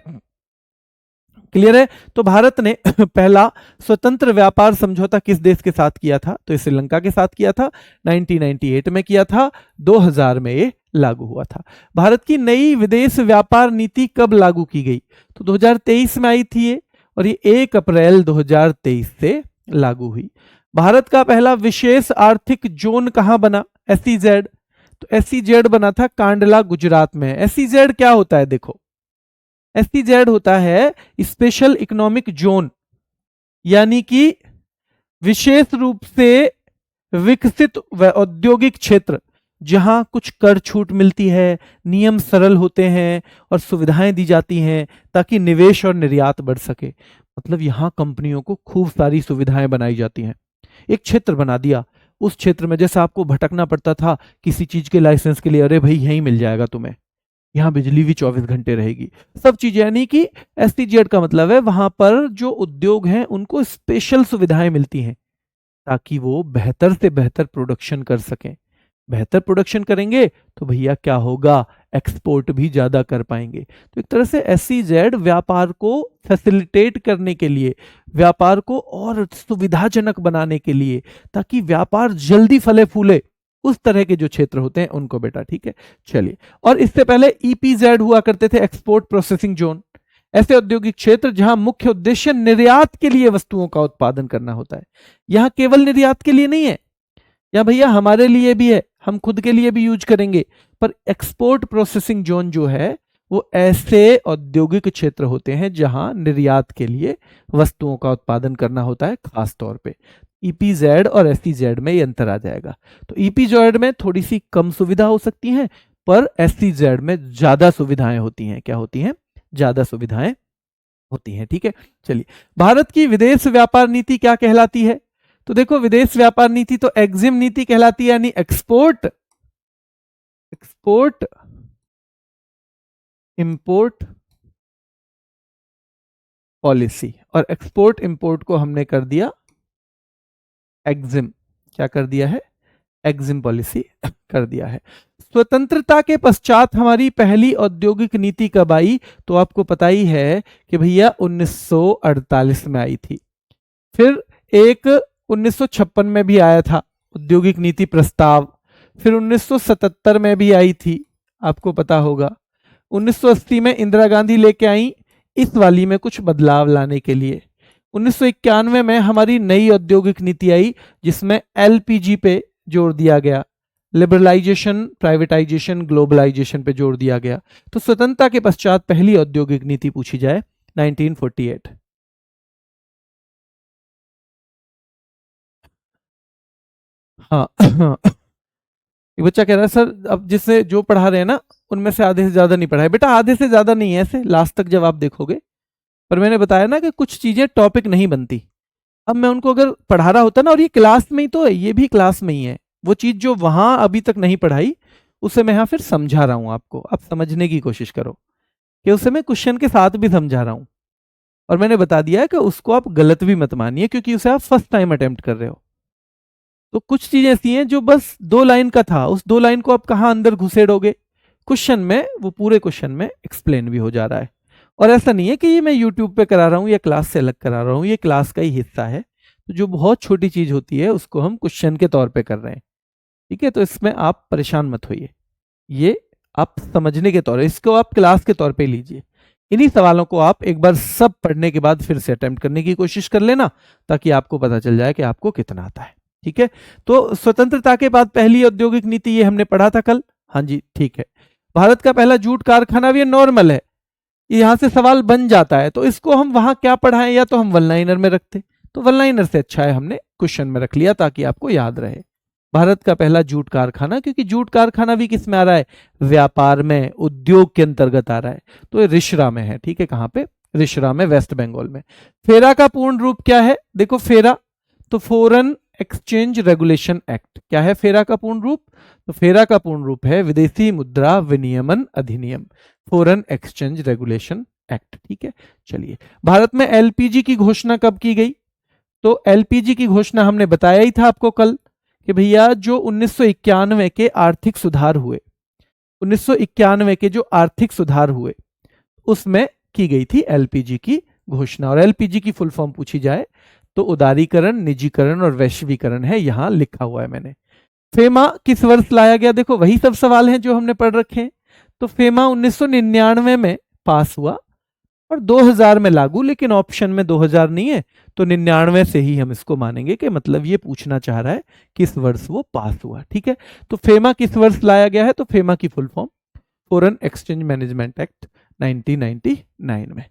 क्लियर है। तो भारत ने पहला स्वतंत्र व्यापार समझौता किस देश के साथ किया था? तो श्रीलंका के साथ किया था, 1998 में किया था, 2000 में ये लागू हुआ था। भारत की नई विदेश व्यापार नीति कब लागू की गई? तो 2023 में आई थी ये, और ये 1 अप्रैल 2023 से लागू हुई। भारत का पहला विशेष आर्थिक जोन कहां बना? SEZ। तो SEZ बना था कांडला, गुजरात में। SEZ क्या होता है? देखो, SEZ होता है स्पेशल इकोनॉमिक जोन, यानी कि विशेष रूप से विकसित व औद्योगिक क्षेत्र, जहां कुछ कर छूट मिलती है, नियम सरल होते हैं और सुविधाएं दी जाती हैं ताकि निवेश और निर्यात बढ़ सके। मतलब यहां कंपनियों को खूब सारी सुविधाएं बनाई जाती हैं। एक क्षेत्र बना दिया, उस क्षेत्र में जैसे आपको भटकना पड़ता था किसी चीज के लाइसेंस के लिए, अरे भाई यहीं मिल जाएगा तुम्हें, यहाँ बिजली भी 24 घंटे रहेगी, सब चीजें, यानी कि SEZ का मतलब है वहां पर जो उद्योग हैं उनको स्पेशल सुविधाएं मिलती हैं ताकि वो बेहतर से बेहतर प्रोडक्शन कर सकें। बेहतर प्रोडक्शन करेंगे तो भैया क्या होगा, एक्सपोर्ट भी ज्यादा कर पाएंगे। तो एक तरह से SEZ व्यापार को फैसिलिटेट करने के लिए, व्यापार को और सुविधाजनक बनाने के लिए, ताकि व्यापार जल्दी फले फूले, उस तरह के जो क्षेत्र होते हैं उनको बेटा, ठीक है। चलिए, और इससे पहले EPZ हुआ करते थे, एक्सपोर्ट प्रोसेसिंग जोन, ऐसे औद्योगिक क्षेत्र जहां मुख्य उद्देश्य निर्यात के लिए वस्तुओं का उत्पादन करना होता है। यहां केवल निर्यात के लिए नहीं है, या भैया हमारे लिए भी है, हम खुद के लिए भी यूज करेंगे, पर एक्सपोर्ट प्रोसेसिंग जोन जो है वो ऐसे औद्योगिक क्षेत्र होते हैं जहां निर्यात के लिए वस्तुओं का उत्पादन करना होता है खास तौर पे। EPZ और SEZ में ये अंतर आ जाएगा। तो EPZ में थोड़ी सी कम सुविधा हो सकती है, पर SEZ में ज्यादा सुविधाएं होती हैं। क्या होती हैं? ज्यादा सुविधाएं होती हैं, ठीक है। चलिए, भारत की विदेश व्यापार नीति क्या कहलाती है? तो देखो, विदेश व्यापार नीति तो EXIM नीति कहलाती है, यानी एक्सपोर्ट इंपोर्ट पॉलिसी, और एक्सपोर्ट इंपोर्ट को हमने कर दिया EXIM। क्या कर दिया है? EXIM पॉलिसी कर दिया है। स्वतंत्रता के पश्चात हमारी पहली औद्योगिक नीति कब आई? तो आपको पता ही है कि भैया 1948 में आई थी। फिर एक 1956 में भी आया था औद्योगिक नीति प्रस्ताव, फिर 1977 में भी आई थी, आपको पता होगा। 1980 में इंदिरा गांधी लेके आई इस वाली में कुछ बदलाव लाने के लिए। 1991 में हमारी नई औद्योगिक नीति आई जिसमें LPG पे जोर दिया गया, लिबरलाइजेशन, प्राइवेटाइजेशन, ग्लोबलाइजेशन पे जोर दिया गया। तो स्वतंत्रता के पश्चात पहली औद्योगिक नीति पूछी जाए, 1948। हाँ ये बच्चा कह रहा है सर, अब जिससे जो पढ़ा रहे हैं ना उनमें से आधे से ज्यादा नहीं पढ़ा है। बेटा आधे से ज्यादा नहीं है ऐसे, लास्ट तक जब आप देखोगे, पर मैंने बताया ना कि कुछ चीजें टॉपिक नहीं बनती। अब मैं उनको अगर पढ़ा रहा होता ना, और ये क्लास में ही तो है, ये भी क्लास में ही है, वो चीज जो वहां अभी तक नहीं पढ़ाई उसे मैं यहाँ फिर समझा रहा हूं आपको। आप समझने की कोशिश करो कि उसे मैं क्वेश्चन के साथ भी समझा रहा हूं, और मैंने बता दिया है कि उसको आप गलत भी मत मानिए क्योंकि उसे आप फर्स्ट टाइम अटेम्प्ट कर रहे हो। तो कुछ चीजें ऐसी हैं जो बस 2 लाइन का था, उस 2 लाइन को आप कहाँ अंदर घुसेड़ोगे, क्वेश्चन में, वो पूरे क्वेश्चन में एक्सप्लेन भी हो जा रहा है। और ऐसा नहीं है कि ये मैं यूट्यूब पे करा रहा हूँ या क्लास से अलग करा रहा हूँ, ये क्लास का ही हिस्सा है। तो जो बहुत छोटी चीज होती है उसको हम क्वेश्चन के तौर पे कर रहे हैं, ठीक है। तो इसमें आप परेशान मत होइए, ये आप समझने के तौर, इसको आप क्लास के तौर पे लीजिए। इन्हीं सवालों को आप एक बार सब पढ़ने के बाद फिर से अटेम्प्ट करने की कोशिश कर लेना, ताकि आपको पता चल जाए कि आपको कितना आता है, ठीक है। तो स्वतंत्रता के बाद पहली औद्योगिक नीति, ये हमने पढ़ा था कल, हाँ जी ठीक है। भारत का पहला जूट कारखाना भी नॉर्मल है, यहां से सवाल बन जाता है, तो इसको हम वहां क्या पढ़ाएं, या तो हम वन लाइनर में रखते, तो वन लाइनर से अच्छा है हमने क्वेश्चन में रख लिया ताकि आपको याद रहे। भारत का पहला जूट कारखाना, क्योंकि जूट कारखाना भी किस में आ रहा है, व्यापार में, उद्योग के अंतर्गत आ रहा है, तो ये रिश्रा में है, ठीक है। कहां पे, रिश्रा में, वेस्ट बंगाल में। फेरा का पूर्ण रूप क्या है, देखो फेरा, तो फॉरेन एक्सचेंज रेगुलेशन एक्ट, क्या है फेरा का पूर्ण रूप, तो फेरा का पूर्ण रूप है विदेशी मुद्रा विनियमन अधिनियम, फॉरेन एक्सचेंज रेगुलेशन एक्ट, ठीक है। चलिए, भारत में एलपीजी की घोषणा कब की गई, तो एलपीजी की घोषणा हमने बताया ही था आपको कल कि भैया जो 1991 के आर्थिक सुधार हुए, 1991 के जो आर्थिक सुधार हुए उसमें की गई थी एलपीजी की घोषणा। और एलपीजी की फुल फॉर्म पूछी जाए तो उदारीकरण, निजीकरण और वैश्वीकरण है, यहां लिखा हुआ है मैंने। फेमा किस वर्ष लाया गया, देखो वही सब सवाल हैं जो हमने पढ़ रखे हैं। तो फेमा 1999 में पास हुआ और 2000 में लागू, लेकिन ऑप्शन में 2000 नहीं है, तो 99 से ही हम इसको मानेंगे कि मतलब ये पूछना चाह रहा है किस वर्ष वो पास हुआ, ठीक है। तो फेमा किस वर्ष लाया गया है, तो फेमा की full form foreign exchange management act 1999 में।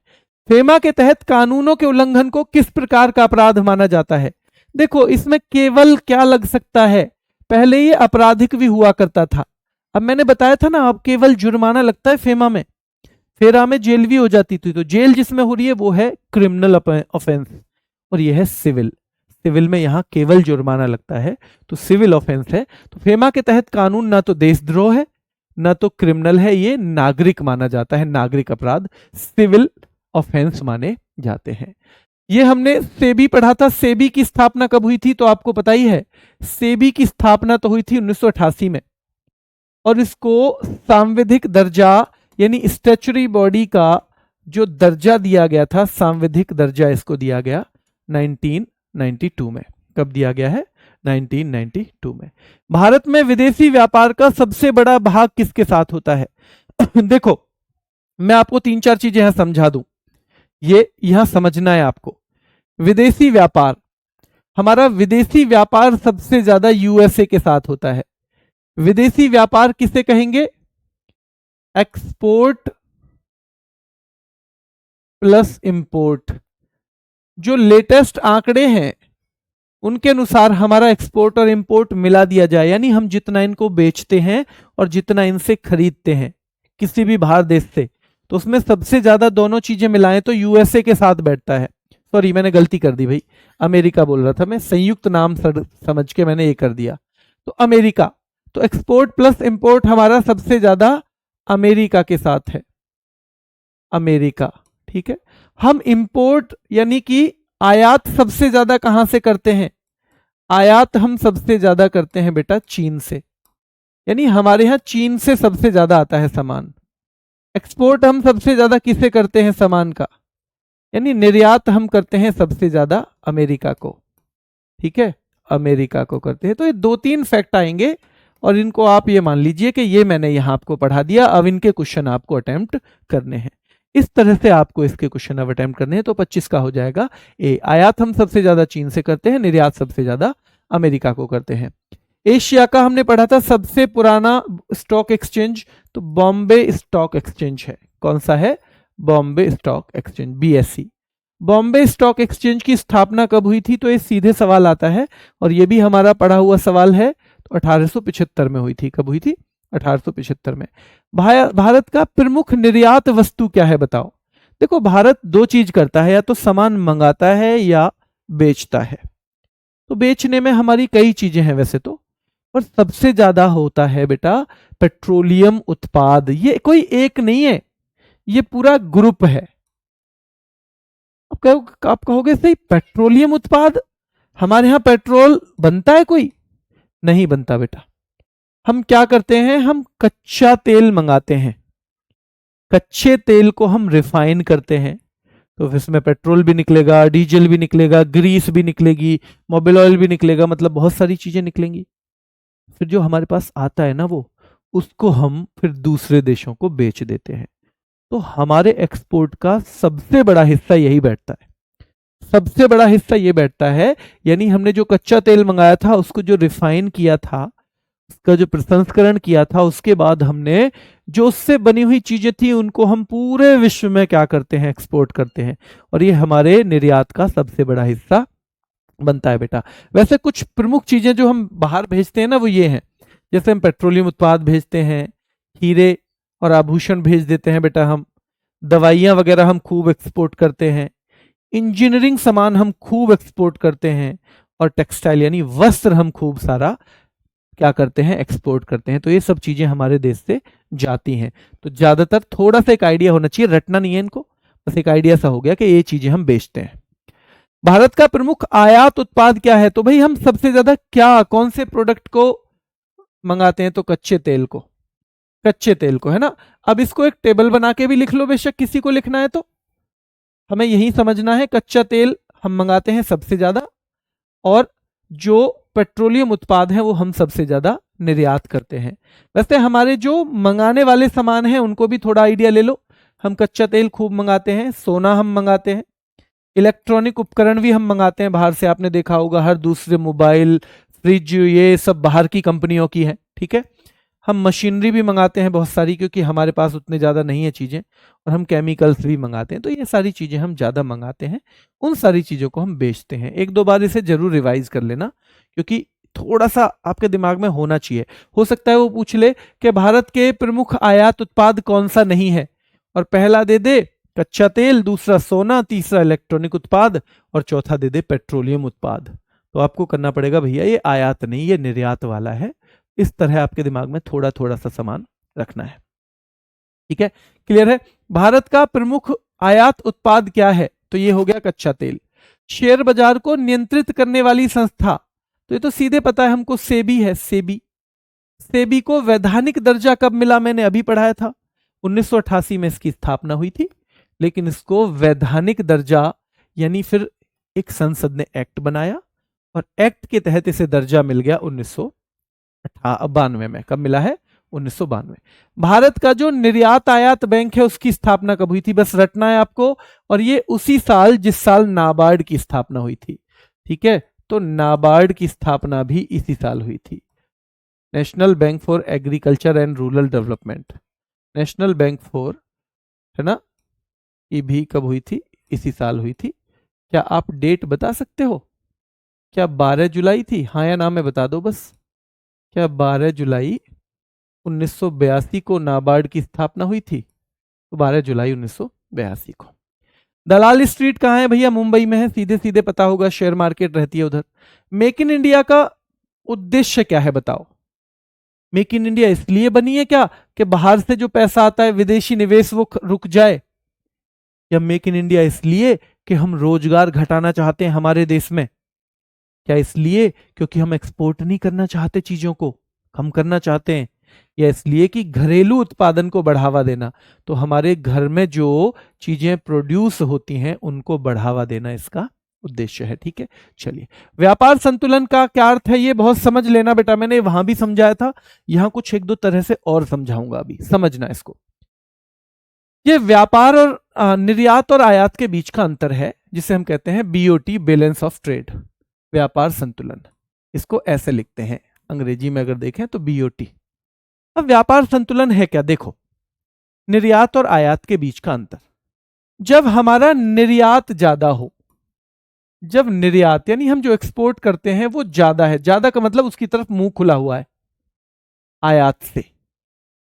फेमा के तहत कानूनों के उल्लंघन को किस प्रकार का अपराध माना जाता है, देखो इसमें केवल क्या लग सकता है, पहले ये आपराधिक भी हुआ करता था, अब मैंने बताया था ना अब केवल जुर्माना लगता है फेमा में, फेरा में जेल भी हो जाती थी, तो जेल जिसमें हो रही है वो है क्रिमिनल ऑफेंस, और ये है सिविल, सिविल में यहां केवल जुर्माना लगता है, तो सिविल ऑफेंस है। तो फेमा के तहत कानून ना तो देशद्रोह है ना तो क्रिमिनल है, ये नागरिक माना जाता है, नागरिक अपराध, सिविल ऑफेंस माने जाते हैं। ये हमने सेबी पढ़ा था, सेबी की स्थापना कब हुई थी, तो आपको पता ही है, सेबी की स्थापना तो हुई थी 1988 में, और इसको सांविधिक दर्जा यानी स्टैच्यूटरी बॉडी का जो दर्जा दिया गया था, सांविधिक दर्जा इसको दिया गया 1992 में। कब दिया गया है, 1992 में। भारत में विदेशी व्यापार का सबसे बड़ा भाग किसके साथ होता है देखो मैं आपको 3-4 चीजें यहां समझा दूं, ये यहां समझना है आपको। विदेशी व्यापार, हमारा विदेशी व्यापार सबसे ज्यादा यूएसए के साथ होता है। विदेशी व्यापार किसे कहेंगे, एक्सपोर्ट प्लस इंपोर्ट। जो लेटेस्ट आंकड़े हैं उनके अनुसार हमारा एक्सपोर्ट और इंपोर्ट मिला दिया जाए, यानी हम जितना इनको बेचते हैं और जितना इनसे खरीदते हैं किसी भी बाहर देश से, तो उसमें सबसे ज्यादा दोनों चीजें मिलाएं तो यूएसए के साथ बैठता है। सॉरी मैंने गलती कर दी भाई, अमेरिका बोल रहा था मैं, संयुक्त नाम समझ के मैंने ये कर दिया, तो अमेरिका। तो एक्सपोर्ट प्लस इंपोर्ट हमारा सबसे ज्यादा अमेरिका के साथ है, अमेरिका, ठीक है। हम इंपोर्ट यानी कि आयात सबसे ज्यादा कहां से करते हैं, आयात हम सबसे ज्यादा करते हैं बेटा चीन से, यानी हमारे यहां चीन से सबसे ज्यादा आता है सामान। एक्सपोर्ट हम सबसे ज्यादा किसे करते हैं सामान का, यानी निर्यात हम करते हैं सबसे ज्यादा अमेरिका को, ठीक है, अमेरिका को करते हैं। तो ये 2-3 फैक्ट आएंगे और इनको आप ये मान लीजिए कि ये मैंने यहां आपको पढ़ा दिया, अब इनके क्वेश्चन आपको अटेम्प्ट करने हैं। इस तरह से आपको इसके क्वेश्चन अब अटेम्प्ट करने हैं। तो 25 का हो जाएगा ए, आयात हम सबसे ज्यादा चीन से करते हैं, निर्यात सबसे ज्यादा अमेरिका को करते हैं। एशिया का हमने पढ़ा था सबसे पुराना स्टॉक एक्सचेंज, तो बॉम्बे स्टॉक एक्सचेंज है। कौन सा है, Bombay stock exchange, BSE. Bombay stock exchange की स्थापना कब हुई थी, तो ये सीधे सवाल आता है और ये भी हमारा पढ़ा हुआ सवाल है। तो 1875 में हुई थी, कब हुई थी, 1875 में। भारत का प्रमुख निर्यात वस्तु क्या है बताओ, देखो भारत 2 चीज करता है, या तो सामान मंगाता है या बेचता है। तो बेचने में हमारी कई चीजें हैं वैसे तो, और सबसे ज्यादा होता है बेटा पेट्रोलियम उत्पाद। ये कोई एक नहीं है, ये पूरा ग्रुप है। आप कहोगे सही पेट्रोलियम उत्पाद, हमारे यहां पेट्रोल बनता है कोई, नहीं बनता बेटा। हम क्या करते हैं, हम कच्चा तेल मंगाते हैं, कच्चे तेल को हम रिफाइन करते हैं, तो इसमें पेट्रोल भी निकलेगा, डीजल भी निकलेगा, ग्रीस भी निकलेगी, मोबिल ऑयल भी निकलेगा, मतलब बहुत सारी चीजें निकलेंगी। फिर जो हमारे पास आता है ना वो, उसको हम फिर दूसरे देशों को बेच देते हैं। तो हमारे एक्सपोर्ट का सबसे बड़ा हिस्सा यही बैठता है, सबसे बड़ा हिस्सा ये बैठता है। यानी हमने जो कच्चा तेल मंगाया था उसको जो रिफाइन किया था, उसका जो प्रसंस्करण किया था, उसके बाद हमने जो उससे बनी हुई चीजें थी उनको हम पूरे विश्व में क्या करते हैं, एक्सपोर्ट करते हैं, और ये हमारे निर्यात का सबसे बड़ा हिस्सा बनता है बेटा। वैसे कुछ प्रमुख चीजें जो हम बाहर भेजते हैं ना वो ये हैं, जैसे हम पेट्रोलियम उत्पाद भेजते हैं, हीरे और आभूषण भेज देते हैं बेटा, हम दवाइयां वगैरह हम खूब एक्सपोर्ट करते हैं, इंजीनियरिंग सामान हम खूब एक्सपोर्ट करते हैं, और टेक्सटाइल यानी वस्त्र हम खूब सारा क्या करते हैं, एक्सपोर्ट करते हैं। तो ये सब चीजें हमारे देश से जाती हैं। तो ज्यादातर थोड़ा सा एक आइडिया होना चाहिए, रटना नहीं है इनको, बस एक आइडिया सा हो गया कि ये चीजें हम बेचते हैं। भारत का प्रमुख आयात उत्पाद क्या है, तो भाई हम सबसे ज्यादा क्या, कौन से प्रोडक्ट को मंगाते हैं, तो कच्चे तेल को, कच्चे तेल को, है ना। अब इसको एक टेबल बना के भी लिख लो, बेशक किसी को लिखना है तो, हमें यही समझना है, कच्चा तेल हम मंगाते हैं सबसे ज्यादा, और जो पेट्रोलियम उत्पाद हैं वो हम सबसे ज्यादा निर्यात करते हैं। वैसे हमारे जो मंगाने वाले सामान हैं उनको भी थोड़ा आइडिया ले लो। हम कच्चा तेल खूब मंगाते हैं, सोना हम मंगाते हैं, इलेक्ट्रॉनिक उपकरण भी हम मंगाते हैं बाहर से, आपने देखा होगा हर दूसरे मोबाइल, फ्रिज, ये सब बाहर की कंपनियों की है, ठीक है। हम मशीनरी भी मंगाते हैं बहुत सारी, क्योंकि हमारे पास उतने ज़्यादा नहीं है चीज़ें, और हम केमिकल्स भी मंगाते हैं। तो ये सारी चीज़ें हम ज़्यादा मंगाते हैं, उन सारी चीज़ों को हम बेचते हैं। एक दो बार इसे जरूर रिवाइज कर लेना, क्योंकि थोड़ा सा आपके दिमाग में होना चाहिए। हो सकता है वो पूछ ले कि भारत के प्रमुख आयात उत्पाद कौन सा नहीं है, और पहला दे दे कच्चा तेल, दूसरा सोना, तीसरा इलेक्ट्रॉनिक उत्पाद, और चौथा दे दे पेट्रोलियम उत्पाद। तो आपको करना पड़ेगा भैया ये आयात नहीं, ये निर्यात वाला है। इस तरह आपके दिमाग में थोड़ा थोड़ा सा सामान रखना है, ठीक है। क्लियर है। भारत का प्रमुख आयात उत्पाद क्या है, तो ये हो गया कच्चा तेल। शेयर बाजार को नियंत्रित करने वाली संस्था, तो ये तो सीधे पता है हमको, सेबी है, सेबी। सेबी को वैधानिक दर्जा कब मिला, मैंने अभी पढ़ाया था, 1988 में इसकी स्थापना हुई थी, लेकिन इसको वैधानिक दर्जा यानी फिर एक संसद ने एक्ट बनाया, और एक्ट के तहत इसे दर्जा मिल गया 1992 में। कब मिला है, 1992। भारत का जो निर्यात आयात बैंक है उसकी स्थापना कब हुई थी, बस रटना है आपको, और ये उसी साल जिस साल नाबार्ड की स्थापना हुई थी, ठीक है। तो नाबार्ड की स्थापना भी इसी साल हुई थी, national bank for agriculture and rural development, national bank for, है ना, ये भी कब हुई थी, इसी साल हुई थी। क्या आप डेट बता सकते हो, क्या 12 जुलाई थी, हाँ या ना में बता दो बस। क्या 12 जुलाई 1982 को नाबार्ड की स्थापना हुई थी, तो 12 जुलाई 1982 को। दलाल स्ट्रीट कहाँ है भैया, मुंबई में है, सीधे सीधे पता होगा, शेयर मार्केट रहती है उधर। मेक इन इंडिया का उद्देश्य क्या है बताओ। मेक इन इंडिया इसलिए बनी है क्या कि बाहर से जो पैसा आता है, विदेशी निवेश, वो रुक जाए, या मेक इन इंडिया इसलिए कि हम रोजगार घटाना चाहते हैं हमारे देश में, क्या इसलिए क्योंकि हम एक्सपोर्ट नहीं करना चाहते, चीजों को कम करना चाहते हैं, या इसलिए कि घरेलू उत्पादन को बढ़ावा देना, तो हमारे घर में जो चीजें प्रोड्यूस होती हैं उनको बढ़ावा देना इसका उद्देश्य है, ठीक है। चलिए, व्यापार संतुलन का क्या अर्थ है ये बहुत समझ लेना बेटा, मैंने वहां भी समझाया था, यहां कुछ एक दो तरह से और समझाऊंगा, अभी समझना इसको। ये व्यापार और निर्यात और आयात के बीच का अंतर है, जिसे हम कहते हैं बीओटी, बैलेंस ऑफ ट्रेड, व्यापार संतुलन। इसको ऐसे लिखते हैं अंग्रेजी में अगर देखें तो बीओटी। अब व्यापार संतुलन है क्या, देखो, निर्यात और आयात के बीच का अंतर। जब हमारा निर्यात ज्यादा हो, जब निर्यात यानी हम जो एक्सपोर्ट करते हैं वो ज्यादा है, ज्यादा का मतलब उसकी तरफ मुंह खुला हुआ है, आयात से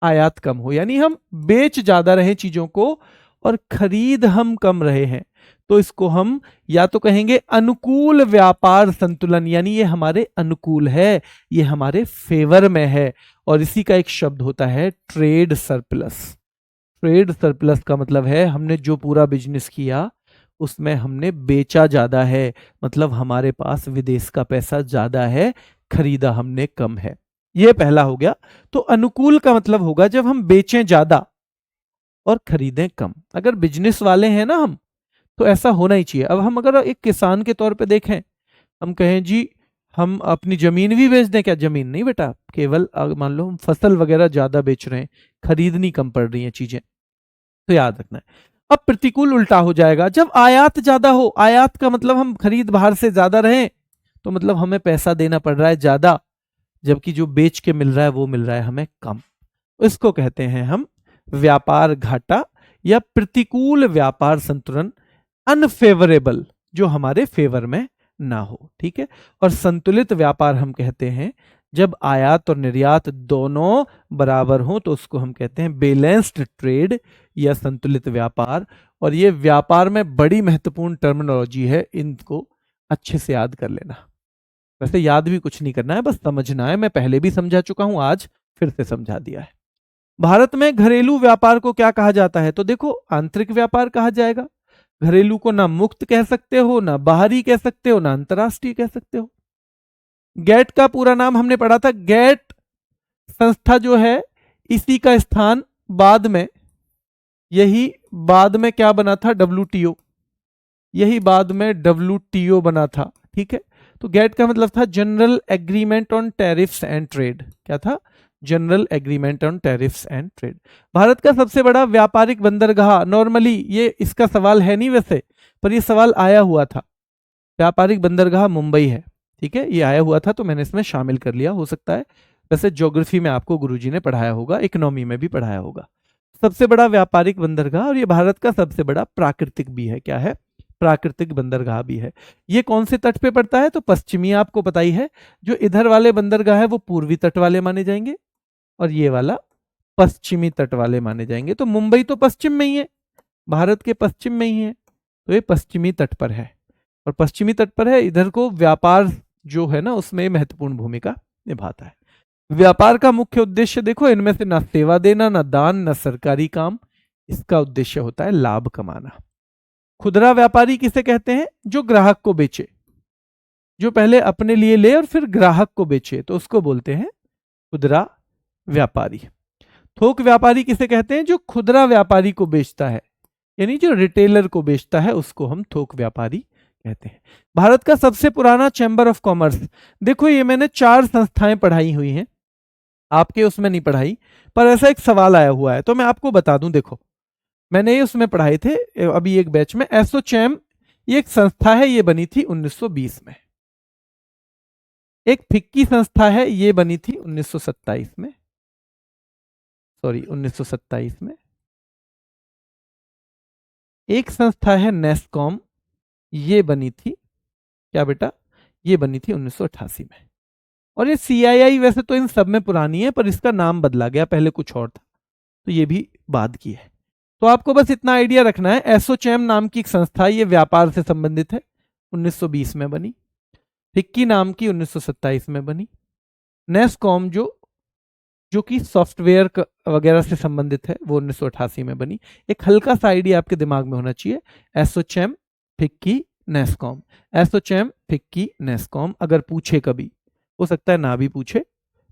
आयात कम हो, यानी हम बेच ज्यादा रहे चीजों को और खरीद हम कम रहे हैं, तो इसको हम या तो कहेंगे अनुकूल व्यापार संतुलन, यानी ये हमारे अनुकूल है, ये हमारे फेवर में है। और इसी का एक शब्द होता है ट्रेड सरप्लस। ट्रेड सरप्लस का मतलब है हमने जो पूरा बिजनेस किया उसमें हमने बेचा ज्यादा है, मतलब हमारे पास विदेश का पैसा ज्यादा है, खरीदा हमने कम है। ये पहला हो गया। तो अनुकूल का मतलब होगा जब हम बेचें ज्यादा और खरीदें कम। अगर बिजनेस वाले हैं ना हम, तो ऐसा होना ही चाहिए। अब हम अगर एक किसान के तौर पे देखें, हम कहें जी हम अपनी जमीन भी बेच दें, क्या जमीन नहीं बेटा, केवल मान लो हम फसल वगैरह ज्यादा बेच रहे हैं, खरीदनी कम पड़ रही हैं चीजें, तो याद रखना है। अब प्रतिकूल उल्टा हो जाएगा जब आयात ज्यादा हो। आयात का मतलब हम खरीद बाहर से ज्यादा रहे, तो मतलब हमें पैसा देना पड़ रहा है ज्यादा, जबकि जो बेच के मिल रहा है वो मिल रहा है हमें कम। इसको कहते हैं हम व्यापार घाटा या प्रतिकूल व्यापार संतुलन, अनफेवरेबल, जो हमारे फेवर में ना हो। ठीक है। और संतुलित व्यापार हम कहते हैं जब आयात और निर्यात दोनों बराबर हो, तो उसको हम कहते हैं बैलेंस्ड ट्रेड या संतुलित व्यापार। और ये व्यापार में बड़ी महत्वपूर्ण टर्मिनोलॉजी है, इनको अच्छे से याद कर लेना। वैसे याद भी कुछ नहीं करना है, बस समझना है। मैं पहले भी समझा चुका हूं, आज फिर से समझा दिया है। भारत में घरेलू व्यापार को क्या कहा जाता है? तो देखो, आंतरिक व्यापार कहा जाएगा। घरेलू को ना मुक्त कह सकते हो, ना बाहरी कह सकते हो, ना अंतरराष्ट्रीय कह सकते हो। गैट का पूरा नाम हमने पढ़ा था। गैट संस्था जो है, इसी का स्थान बाद में, यही बाद में क्या बना था? WTO। यही बाद में WTO बना था। ठीक है। तो गैट का मतलब था general agreement on tariffs and trade. क्या था? General agreement on tariffs and trade. Bharat का सबसे बड़ा व्यापारिक बंदरगाह, नॉर्मली ये इसका सवाल है नहीं वैसे, पर ये सवाल आया हुआ था। व्यापारिक बंदरगाह मुंबई है। ठीक है, ये आया हुआ था तो मैंने इसमें शामिल कर लिया। हो सकता है वैसे ज्योग्राफी में आपको गुरुजी ने पढ़ाया होगा, इकोनॉमी में भी पढ़ाया होगा। सबसे बड़ा व्यापारिक बंदरगाह, और ये भारत का सबसे बड़ा प्राकृतिक भी है। क्या है? प्राकृतिक बंदरगाह भी है। ये कौन से तट पे पड़ता है? तो पश्चिमी, आपको पता ही है। जो इधर वाले बंदरगाह है वो पूर्वी तट वाले माने जाएंगे, और ये वाला पश्चिमी तट वाले माने जाएंगे। तो मुंबई तो पश्चिम में ही है, भारत के पश्चिम में ही है, तो ये पश्चिमी तट पर है। और पश्चिमी तट पर है, इधर को व्यापार जो है ना उसमें महत्वपूर्ण भूमिका निभाता है। व्यापार का मुख्य उद्देश्य देखो, इनमें से ना सेवा देना, ना दान, ना सरकारी काम। इसका उद्देश्य होता है लाभ कमाना। खुदरा व्यापारी किसे कहते हैं? जो ग्राहक को बेचे, जो पहले अपने लिए ले और फिर ग्राहक को बेचे, तो उसको बोलते हैं खुदरा व्यापारी। थोक व्यापारी किसे कहते हैं? जो खुदरा व्यापारी को बेचता है, यानी जो रिटेलर को बेचता है, उसको हम थोक व्यापारी कहते हैं। भारत का सबसे पुराना चैम्बर ऑफ कॉमर्स, देखो ये मैंने 4 संस्थाएं पढ़ाई हुई हैं, आपके उसमें नहीं पढ़ाई, पर ऐसा एक सवाल आया हुआ है तो मैं आपको बता दूं। देखो, मैंने ये उसमें पढ़ाए थे अभी एक बैच में। एसोचैम, ये एक संस्था है, ये बनी थी 1920 में। एक फिक्की संस्था है, ये बनी थी 1927 में, सॉरी 1927 में। एक संस्था है नेस्कॉम, ये बनी थी, क्या बेटा? ये बनी थी 1988 में। और ये CII वैसे तो इन सब में पुरानी है, पर इसका नाम बदला गया, पहले कुछ और था, तो ये भी बाद की है। तो आपको बस इतना आइडिया रखना है, एसोचैम नाम की एक संस्था, ये व्यापार से संबंधित है, 1920 में बनी। फिक्की नाम की 1927 में बनी। नेस्कॉम जो कि सॉफ्टवेयर वगैरह से संबंधित है, वो 1988 में बनी। एक हल्का सा आइडिया आपके दिमाग में होना चाहिए, ASSOCHAM, FICCI, NASSCOM. ASSOCHAM, FICCI, NASSCOM. अगर पूछे कभी, हो सकता है ना भी पूछे,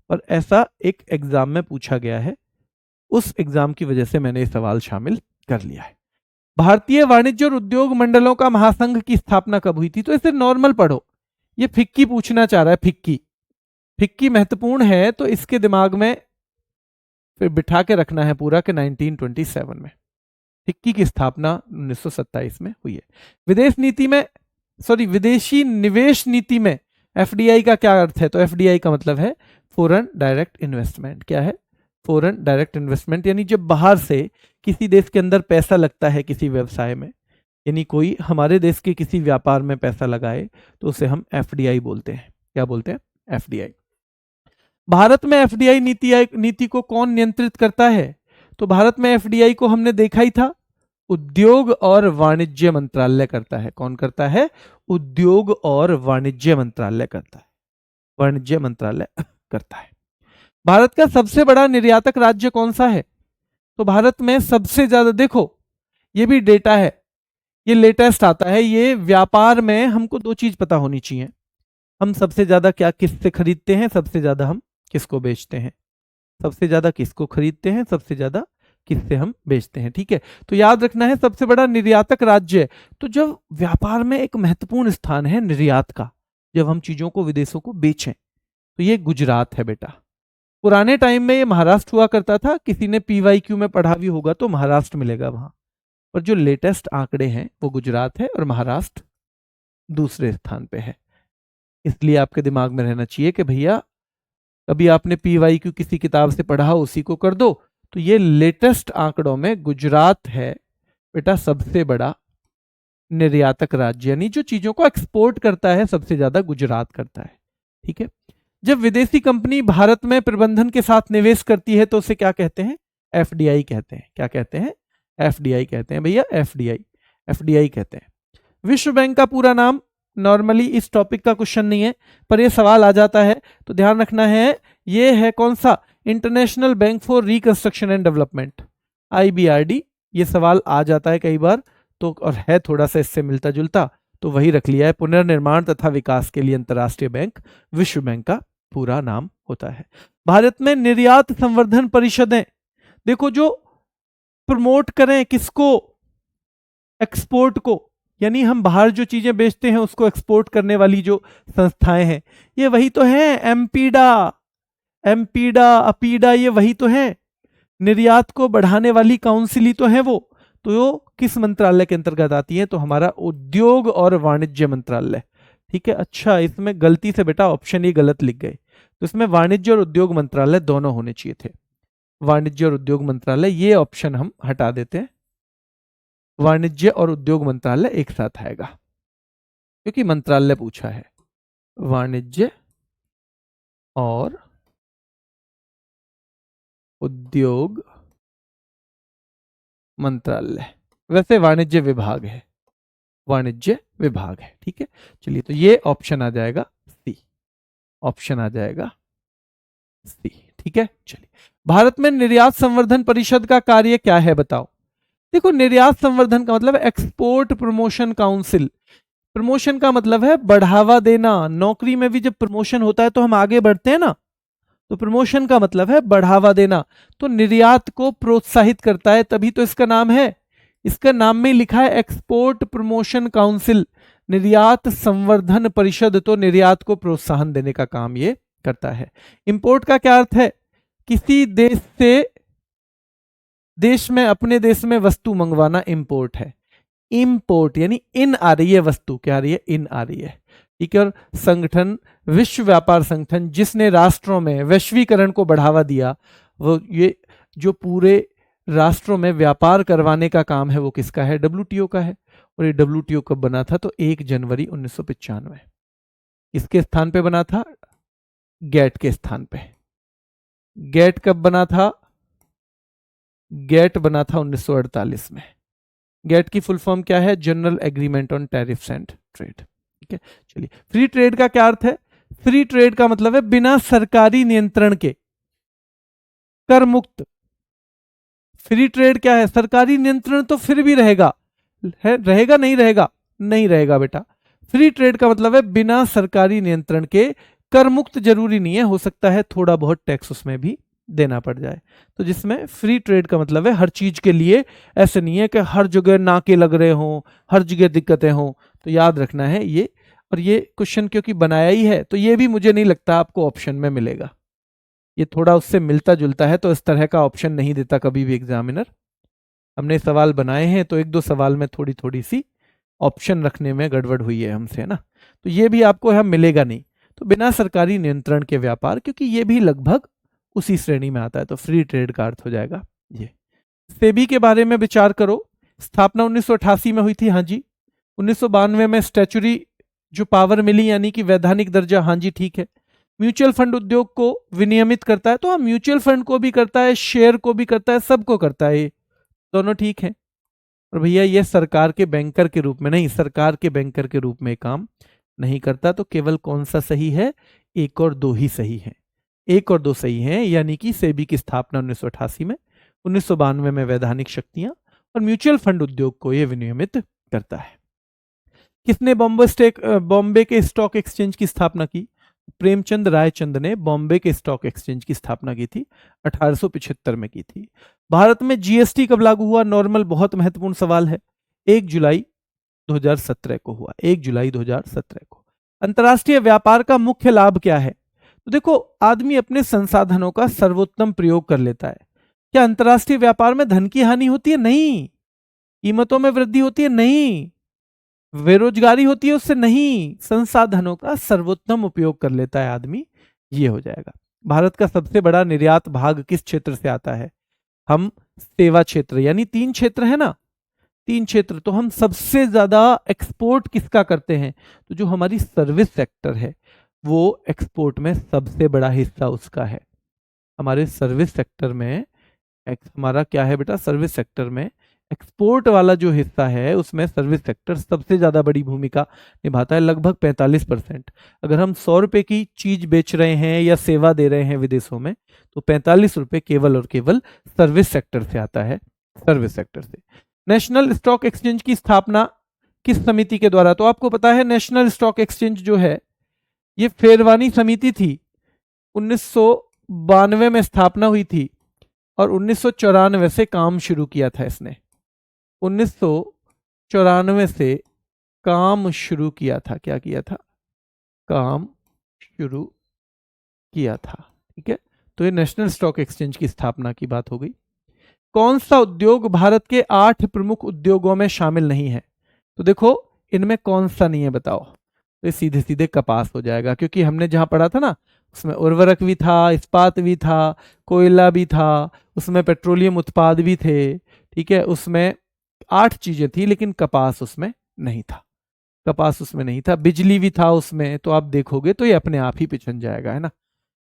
पर ऐसा एक एग्जाम में पूछा गया है, उस एग्जाम की वजह से मैंने ये सवाल शामिल कर लिया है। भारतीय वाणिज्य और उद्योग मंडलों का महासंघ की स्थापना कब हुई थी? तो इसे नॉर्मल पढ़ो, ये फिक्की पूछना चाह रहा है। फिक्की, फिक्की महत्वपूर्ण है, तो इसके दिमाग में फिर बिठा के रखना है पूरा कि 1927 में फिक्की की स्थापना 1927 में हुई है। विदेश नीति में, सॉरी विदेशी निवेश नीति में FDI का क्या अर्थ है? तो FDI का मतलब है फॉरेन डायरेक्ट इन्वेस्टमेंट। क्या है? फॉरेन डायरेक्ट इन्वेस्टमेंट, यानी जब बाहर से किसी देश के अंदर पैसा लगता है किसी व्यवसाय में, यानी कोई हमारे देश के किसी व्यापार में पैसा लगाए, तो उसे हम FDI बोलते हैं। क्या बोलते हैं? FDI। भारत में FDI नीति को कौन नियंत्रित करता है? तो भारत में FDI को हमने देखा ही था, उद्योग और वाणिज्य मंत्रालय करता है। कौन करता है? उद्योग और वाणिज्य मंत्रालय करता है। वाणिज्य मंत्रालय करता है। भारत का सबसे बड़ा निर्यातक राज्य कौन सा है? तो भारत में सबसे ज्यादा, देखो ये भी डेटा है, ये लेटेस्ट आता है, ये व्यापार में हमको 2 चीज पता होनी चाहिए। हम सबसे ज्यादा क्या किससे खरीदते हैं, सबसे ज्यादा हम किसको बेचते हैं, सबसे ज्यादा किसको खरीदते हैं, सबसे ज्यादा किससे हम बेचते हैं। ठीक है, तो याद रखना है सबसे बड़ा निर्यातक राज्य है। तो जब व्यापार में एक महत्वपूर्ण स्थान है निर्यात का, जब हम चीजों को विदेशों को बेचें, तो ये गुजरात है बेटा। पुराने टाइम में ये महाराष्ट्र हुआ करता था, किसी ने पीवाईक्यू में पढ़ा भी होगा तो महाराष्ट्र मिलेगा वहां, पर जो लेटेस्ट आंकड़े हैं वो गुजरात है और महाराष्ट्र दूसरे स्थान पे है। इसलिए आपके दिमाग में रहना चाहिए कि भैया कभी आपने पीवाईक्यू किसी किताब से पढ़ा उसी को कर दो, तो ये लेटेस्ट आंकड़ों में गुजरात है बेटा सबसे बड़ा निर्यातक राज्य, यानी जो चीजों को एक्सपोर्ट करता है सबसे ज्यादा गुजरात करता है। ठीक है, जब विदेशी कंपनी भारत में प्रबंधन के साथ निवेश करती है तो उसे क्या कहते हैं, एफडीआई कहते हैं। क्या कहते हैं, एफडीआई कहते हैं भैया, एफडीआई, एफडीआई कहते हैं। विश्व बैंक का पूरा नाम, नॉर्मली इस टॉपिक का क्वेश्चन नहीं है पर यह सवाल आ जाता है तो ध्यान रखना है, ये है कौन सा, international bank for reconstruction and development, IBRD. ये सवाल आ जाता है कई बार तो, और है थोड़ा सा इससे मिलता जुलता, तो वही रख लिया है, पुनर्निर्माण तथा विकास के लिए अंतर्राष्ट्रीय बैंक विश्व बैंक का पूरा नाम होता है। भारत में निर्यात संवर्धन परिषदें, देखो जो प्रमोट करें किसको, एक्सपोर्ट को, यानी हम बाहर जो चीजें बेचते हैं उसको एक्सपोर्ट करने वाली जो संस्थाएं हैं, ये वही तो हैं, एमपीडा, एमपीडा, अपीडा, ये वही तो हैं। निर्यात को बढ़ाने वाली काउंसिल ही तो है वो। तो किस मंत्रालय के अंतर्गत आती है, तो हमारा उद्योग और वाणिज्य मंत्रालय। ठीक है, अच्छा इसमें गलती से बेटा ऑप्शन ही गलत लिख गए, तो इसमें वाणिज्य और उद्योग मंत्रालय दोनों होने चाहिए थे, वाणिज्य और उद्योग मंत्रालय, ये ऑप्शन हम हटा देते हैं, वाणिज्य और उद्योग मंत्रालय एक साथ आएगा क्योंकि मंत्रालय पूछा है, वाणिज्य और उद्योग मंत्रालय, वैसे वाणिज्य विभाग है, वाणिज्य विभाग है। ठीक है, चलिए तो ये ऑप्शन आ जाएगा सी, ऑप्शन आ जाएगा सी। ठीक है, चलिए भारत में निर्यात संवर्धन परिषद का कार्य क्या है बताओ। देखो निर्यात संवर्धन का मतलब एक्सपोर्ट प्रमोशन काउंसिल, प्रमोशन का मतलब है बढ़ावा देना, नौकरी में भी जब प्रमोशन होता है तो हम आगे बढ़ते हैं ना, तो प्रमोशन का मतलब है बढ़ावा देना, तो निर्यात को प्रोत्साहित करता है, तभी तो इसका नाम है, इसका नाम में लिखा है एक्सपोर्ट प्रमोशन काउंसिल, निर्यात संवर्धन परिषद, तो निर्यात को प्रोत्साहन देने का काम ये करता है। इंपोर्ट का क्या अर्थ है, किसी देश से देश में, अपने देश में वस्तु मंगवाना इंपोर्ट है, इंपोर्ट यानी इन आ रही है वस्तु, क्या आ रही है, इन आ रही है। ठीक है, और संगठन, विश्व व्यापार संगठन जिसने राष्ट्रों में वैश्वीकरण को बढ़ावा दिया, वो ये जो पूरे राष्ट्रों में व्यापार करवाने का काम है वो किसका है, डब्ल्यूटीओ का है। और ये डब्ल्यूटीओ कब बना था, तो 1 जनवरी 1995, इसके स्थान पे बना था, गैट के स्थान पे। गैट कब बना था, गैट बना था 1948 में। गैट की फुल फॉर्म क्या है, general agreement on tariffs and trade. ठीक है, चलिए फ्री ट्रेड का क्या अर्थ है, फ्री ट्रेड का मतलब है बिना सरकारी नियंत्रण के, कर मुक्त। फ्री ट्रेड क्या है, सरकारी नियंत्रण तो फिर भी रहेगा, है रहेगा, नहीं रहेगा, नहीं रहेगा बेटा। फ्री ट्रेड का मतलब है बिना सरकारी नियंत्रण के, कर मुक्त जरूरी नहीं है, हो सकता है थोड़ा बहुत टैक्स उसमें भी देना पड़ जाए। तो जिसमें फ्री ट्रेड का मतलब है हर चीज के लिए, ऐसे नहीं है कि हर जगह नाके लग रहे हों, हर जगह दिक्कतें हों, तो याद रखना है ये। और ये क्वेश्चन क्योंकि बनाया ही है तो ये भी मुझे नहीं लगता आपको ऑप्शन में मिलेगा, ये थोड़ा उससे मिलता जुलता है, तो इस तरह का ऑप्शन नहीं देता कभी भी एग्जामिनर। हमने सवाल बनाए हैं तो 1-2 सवाल में थोड़ी थोड़ी सी ऑप्शन रखने में गड़बड़ हुई है हमसे, है ना, तो ये भी आपको यहाँ मिलेगा नहीं। तो बिना सरकारी नियंत्रण के व्यापार, क्योंकि ये भी लगभग उसी श्रेणी में आता है, तो फ्री ट्रेड का अर्थ हो जाएगा ये। सेबी के बारे में विचार करो, स्थापना 1988 में हुई थी, हाँ जी। 1992 में स्टैचुरी जो पावर मिली यानी कि वैधानिक दर्जा, हाँ जी ठीक है। म्यूचुअल फंड उद्योग को विनियमित करता है, तो हाँ म्यूचुअल फंड को भी करता है, शेयर को भी करता है, सबको करता है, ये दोनों ठीक है। और भैया ये सरकार के बैंकर के रूप में नहीं, सरकार के बैंकर के रूप में काम नहीं करता, तो केवल कौन सा सही है, 1 और 2 ही सही है, 1 और 2 सही हैं, यानी कि सेबी की स्थापना 1988 में, 1992 में वैधानिक शक्तियां, और म्यूचुअल फंड उद्योग को यह विनियमित करता है। किसने बॉम्बे के स्टॉक एक्सचेंज की स्थापना की? प्रेमचंद रायचंद ने बॉम्बे के स्टॉक एक्सचेंज की स्थापना की थी, 1875 में की थी। भारत में जीएसटी कब लागू हुआ? नॉर्मल, बहुत महत्वपूर्ण सवाल है। 1 जुलाई 2017 को हुआ, 1 जुलाई 2017 को। अंतर्राष्ट्रीय व्यापार का मुख्य लाभ क्या है? तो देखो, आदमी अपने संसाधनों का सर्वोत्तम प्रयोग कर लेता है। क्या अंतर्राष्ट्रीय व्यापार में धन की हानि होती है? नहीं। कीमतों में वृद्धि होती है? नहीं। बेरोजगारी होती है उससे? नहीं। संसाधनों का सर्वोत्तम उपयोग कर लेता है आदमी, ये हो जाएगा। भारत का सबसे बड़ा निर्यात भाग किस क्षेत्र से आता है? हम सेवा क्षेत्र, यानी 3 क्षेत्र है ना, 3 क्षेत्र, तो हम सबसे ज्यादा एक्सपोर्ट किसका करते हैं? तो जो हमारी सर्विस सेक्टर है, वो एक्सपोर्ट में सबसे बड़ा हिस्सा उसका है। हमारे सर्विस सेक्टर में हमारा क्या है बेटा? सर्विस सेक्टर में एक्सपोर्ट वाला जो हिस्सा है, उसमें सर्विस सेक्टर सबसे ज्यादा बड़ी भूमिका निभाता है, लगभग 45%। अगर हम 100 रुपए की चीज बेच रहे हैं या सेवा दे रहे हैं विदेशों में, तो 45 रुपए केवल और केवल सर्विस सेक्टर से आता है, सर्विस सेक्टर से। नेशनल स्टॉक एक्सचेंज की स्थापना किस समिति के द्वारा? तो आपको पता है नेशनल स्टॉक एक्सचेंज जो है, ये फेरवानी समिति थी, 1992 में स्थापना हुई थी और 1994 से काम शुरू किया था इसने। 1994 से काम शुरू किया था। क्या किया था? काम शुरू किया था। ठीक है, तो ये नेशनल स्टॉक एक्सचेंज की स्थापना की बात हो गई। कौन सा उद्योग भारत के 8 प्रमुख उद्योगों में शामिल नहीं है? तो देखो, इनमें कौन सा नहीं है बताओ? तो ये सीधे सीधे कपास हो जाएगा, क्योंकि हमने जहां पढ़ा था ना, उसमें उर्वरक भी था, इस्पात भी था, कोयला भी था, उसमें पेट्रोलियम उत्पाद भी थे। ठीक है, उसमें 8 चीजें थी, लेकिन कपास उसमें नहीं था। कपास उसमें नहीं था। बिजली भी था उसमें, तो आप देखोगे तो ये अपने आप ही पिछड़ जाएगा, है ना,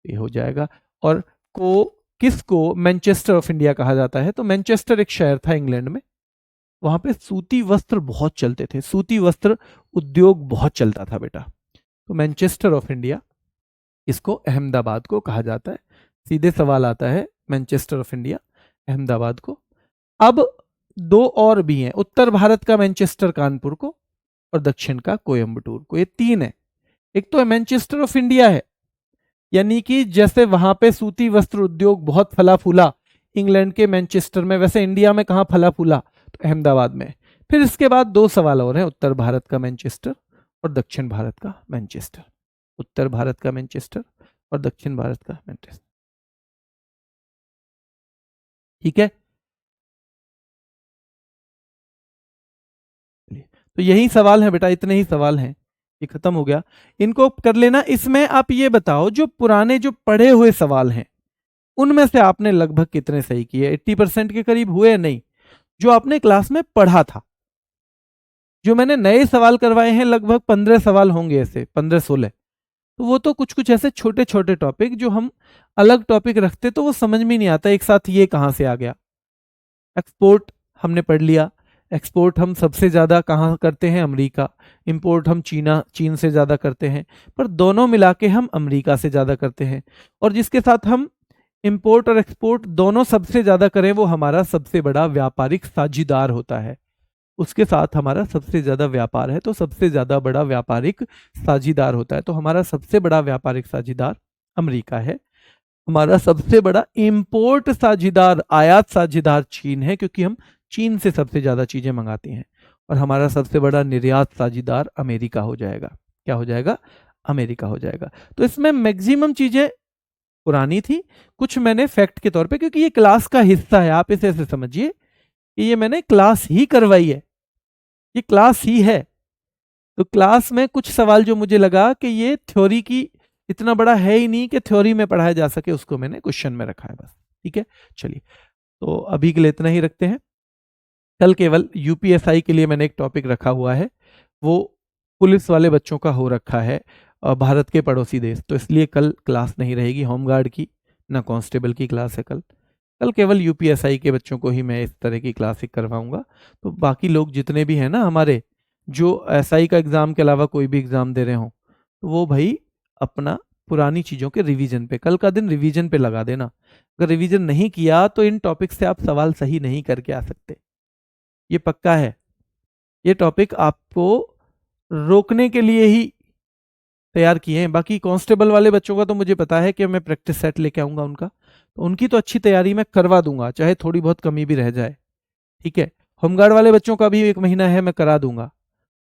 ये हो जाएगा। और किसको मैनचेस्टर ऑफ इंडिया कहा जाता है? तो मैनचेस्टर एक शहर था इंग्लैंड में, वहां पे सूती वस्त्र बहुत चलते थे, सूती वस्त्र उद्योग बहुत चलता था बेटा। तो मैनचेस्टर ऑफ इंडिया, इसको अहमदाबाद को कहा जाता है। सीधे सवाल आता है, मैनचेस्टर ऑफ इंडिया अहमदाबाद को। अब 2 और भी हैं, उत्तर भारत का मैनचेस्टर कानपुर को, और दक्षिण का कोयम्बटूर को। ये 3 है। एक तो मैनचेस्टर ऑफ इंडिया है, यानी कि जैसे वहां पे सूती वस्त्र उद्योग बहुत फला फूला इंग्लैंड के मैनचेस्टर में, वैसे इंडिया में कहाँ फला फूला? तो अहमदाबाद में। फिर इसके बाद 2 सवाल और हैं, उत्तर भारत का मैनचेस्टर और दक्षिण भारत का मैनचेस्टर। उत्तर भारत का मैनचेस्टर और दक्षिण भारत का मैनचेस्टर। ठीक है, तो यही सवाल है बेटा, इतने ही सवाल हैं, ये खत्म हो गया। इनको कर लेना। इसमें आप ये बताओ, जो पुराने जो पढ़े हुए सवाल हैं, उनमें से आपने लगभग कितने सही किए? 80% के करीब हुए? नहीं। जो आपने क्लास में पढ़ा था, जो मैंने नए सवाल करवाए हैं, लगभग 15 सवाल होंगे ऐसे, 15-16। तो वो तो कुछ कुछ ऐसे छोटे छोटे टॉपिक, जो हम अलग टॉपिक रखते तो वो समझ में नहीं आता एक साथ ये कहाँ से आ गया। एक्सपोर्ट हमने पढ़ लिया। एक्सपोर्ट हम सबसे ज़्यादा कहाँ करते हैं? अमेरिका। इंपोर्ट हम चीन से ज़्यादा करते हैं, पर दोनों मिला के हम अमेरिका से ज़्यादा करते हैं। और जिसके साथ हम इंपोर्ट और एक्सपोर्ट दोनों सबसे ज़्यादा करें, वो हमारा सबसे बड़ा व्यापारिक साझीदार होता है। उसके साथ हमारा सबसे ज़्यादा व्यापार है, तो सबसे ज़्यादा बड़ा व्यापारिक साझीदार होता है। तो हमारा सबसे बड़ा व्यापारिक साझीदार अमेरिका है। हमारा सबसे बड़ा इंपोर्ट साझीदार, आयात साझीदार चीन है, क्योंकि हम चीन से सबसे ज्यादा चीजें मंगाते हैं। और हमारा सबसे बड़ा निर्यात साझीदार अमेरिका हो जाएगा। क्या हो जाएगा? अमेरिका हो जाएगा। तो इसमें मैक्सिमम चीजें पुरानी थी, कुछ मैंने फैक्ट के तौर पे, क्योंकि ये क्लास का हिस्सा है, आप इसे ऐसे समझिए कि ये मैंने क्लास ही करवाई है, ये क्लास ही है। तो क्लास में कुछ सवाल जो मुझे लगा कि ये थ्योरी की इतना बड़ा है ही नहीं कि थ्योरी में पढ़ाया जा सके, उसको मैंने क्वेश्चन में रखा है बस। ठीक है, चलिए, तो अभी के लिए इतना ही रखते हैं। कल केवल यूपीएसआई के लिए मैंने एक टॉपिक रखा हुआ है, वो पुलिस वाले बच्चों का हो रखा है, भारत के पड़ोसी देश, तो इसलिए कल क्लास नहीं रहेगी होमगार्ड की, ना कांस्टेबल की क्लास है कल। कल केवल यूपीएसआई के बच्चों को ही मैं इस तरह की क्लास करवाऊंगा। तो बाकी लोग जितने भी हैं ना हमारे, जो एसआई का एग्जाम के अलावा कोई भी एग्जाम दे रहे हो, तो वो भाई अपना पुरानी चीज़ों के रिवीजन पे, कल का दिन रिवीजन पे लगा देना। अगर रिवीजन नहीं किया तो इन टॉपिक से आप सवाल सही नहीं करके आ सकते, ये पक्का है। ये टॉपिक आपको रोकने के लिए ही तैयार किए हैं। बाकी कांस्टेबल वाले बच्चों का तो मुझे पता है कि मैं प्रैक्टिस सेट लेके आऊंगा उनका, तो उनकी तो अच्छी तैयारी मैं करवा दूंगा, चाहे थोड़ी बहुत कमी भी रह जाए। ठीक है, होमगार्ड वाले बच्चों का भी 1 महीना है, मैं करा दूंगा।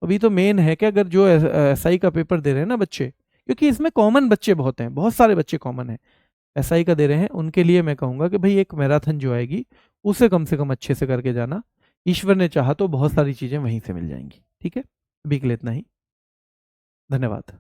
अभी तो मेन है कि अगर जो एसआई का पेपर दे रहे हैं ना बच्चे, क्योंकि इसमें कॉमन बच्चे बहुत हैं, बहुत सारे बच्चे कॉमन हैं एसआई का दे रहे हैं, उनके लिए मैं कहूंगा कि भाई एक मैराथन जो आएगी उसे कम से कम अच्छे से करके जाना। ईश्वर ने चाहा तो बहुत सारी चीजें वहीं से मिल जाएंगी। ठीक है, अभी के लिए इतना ही। धन्यवाद।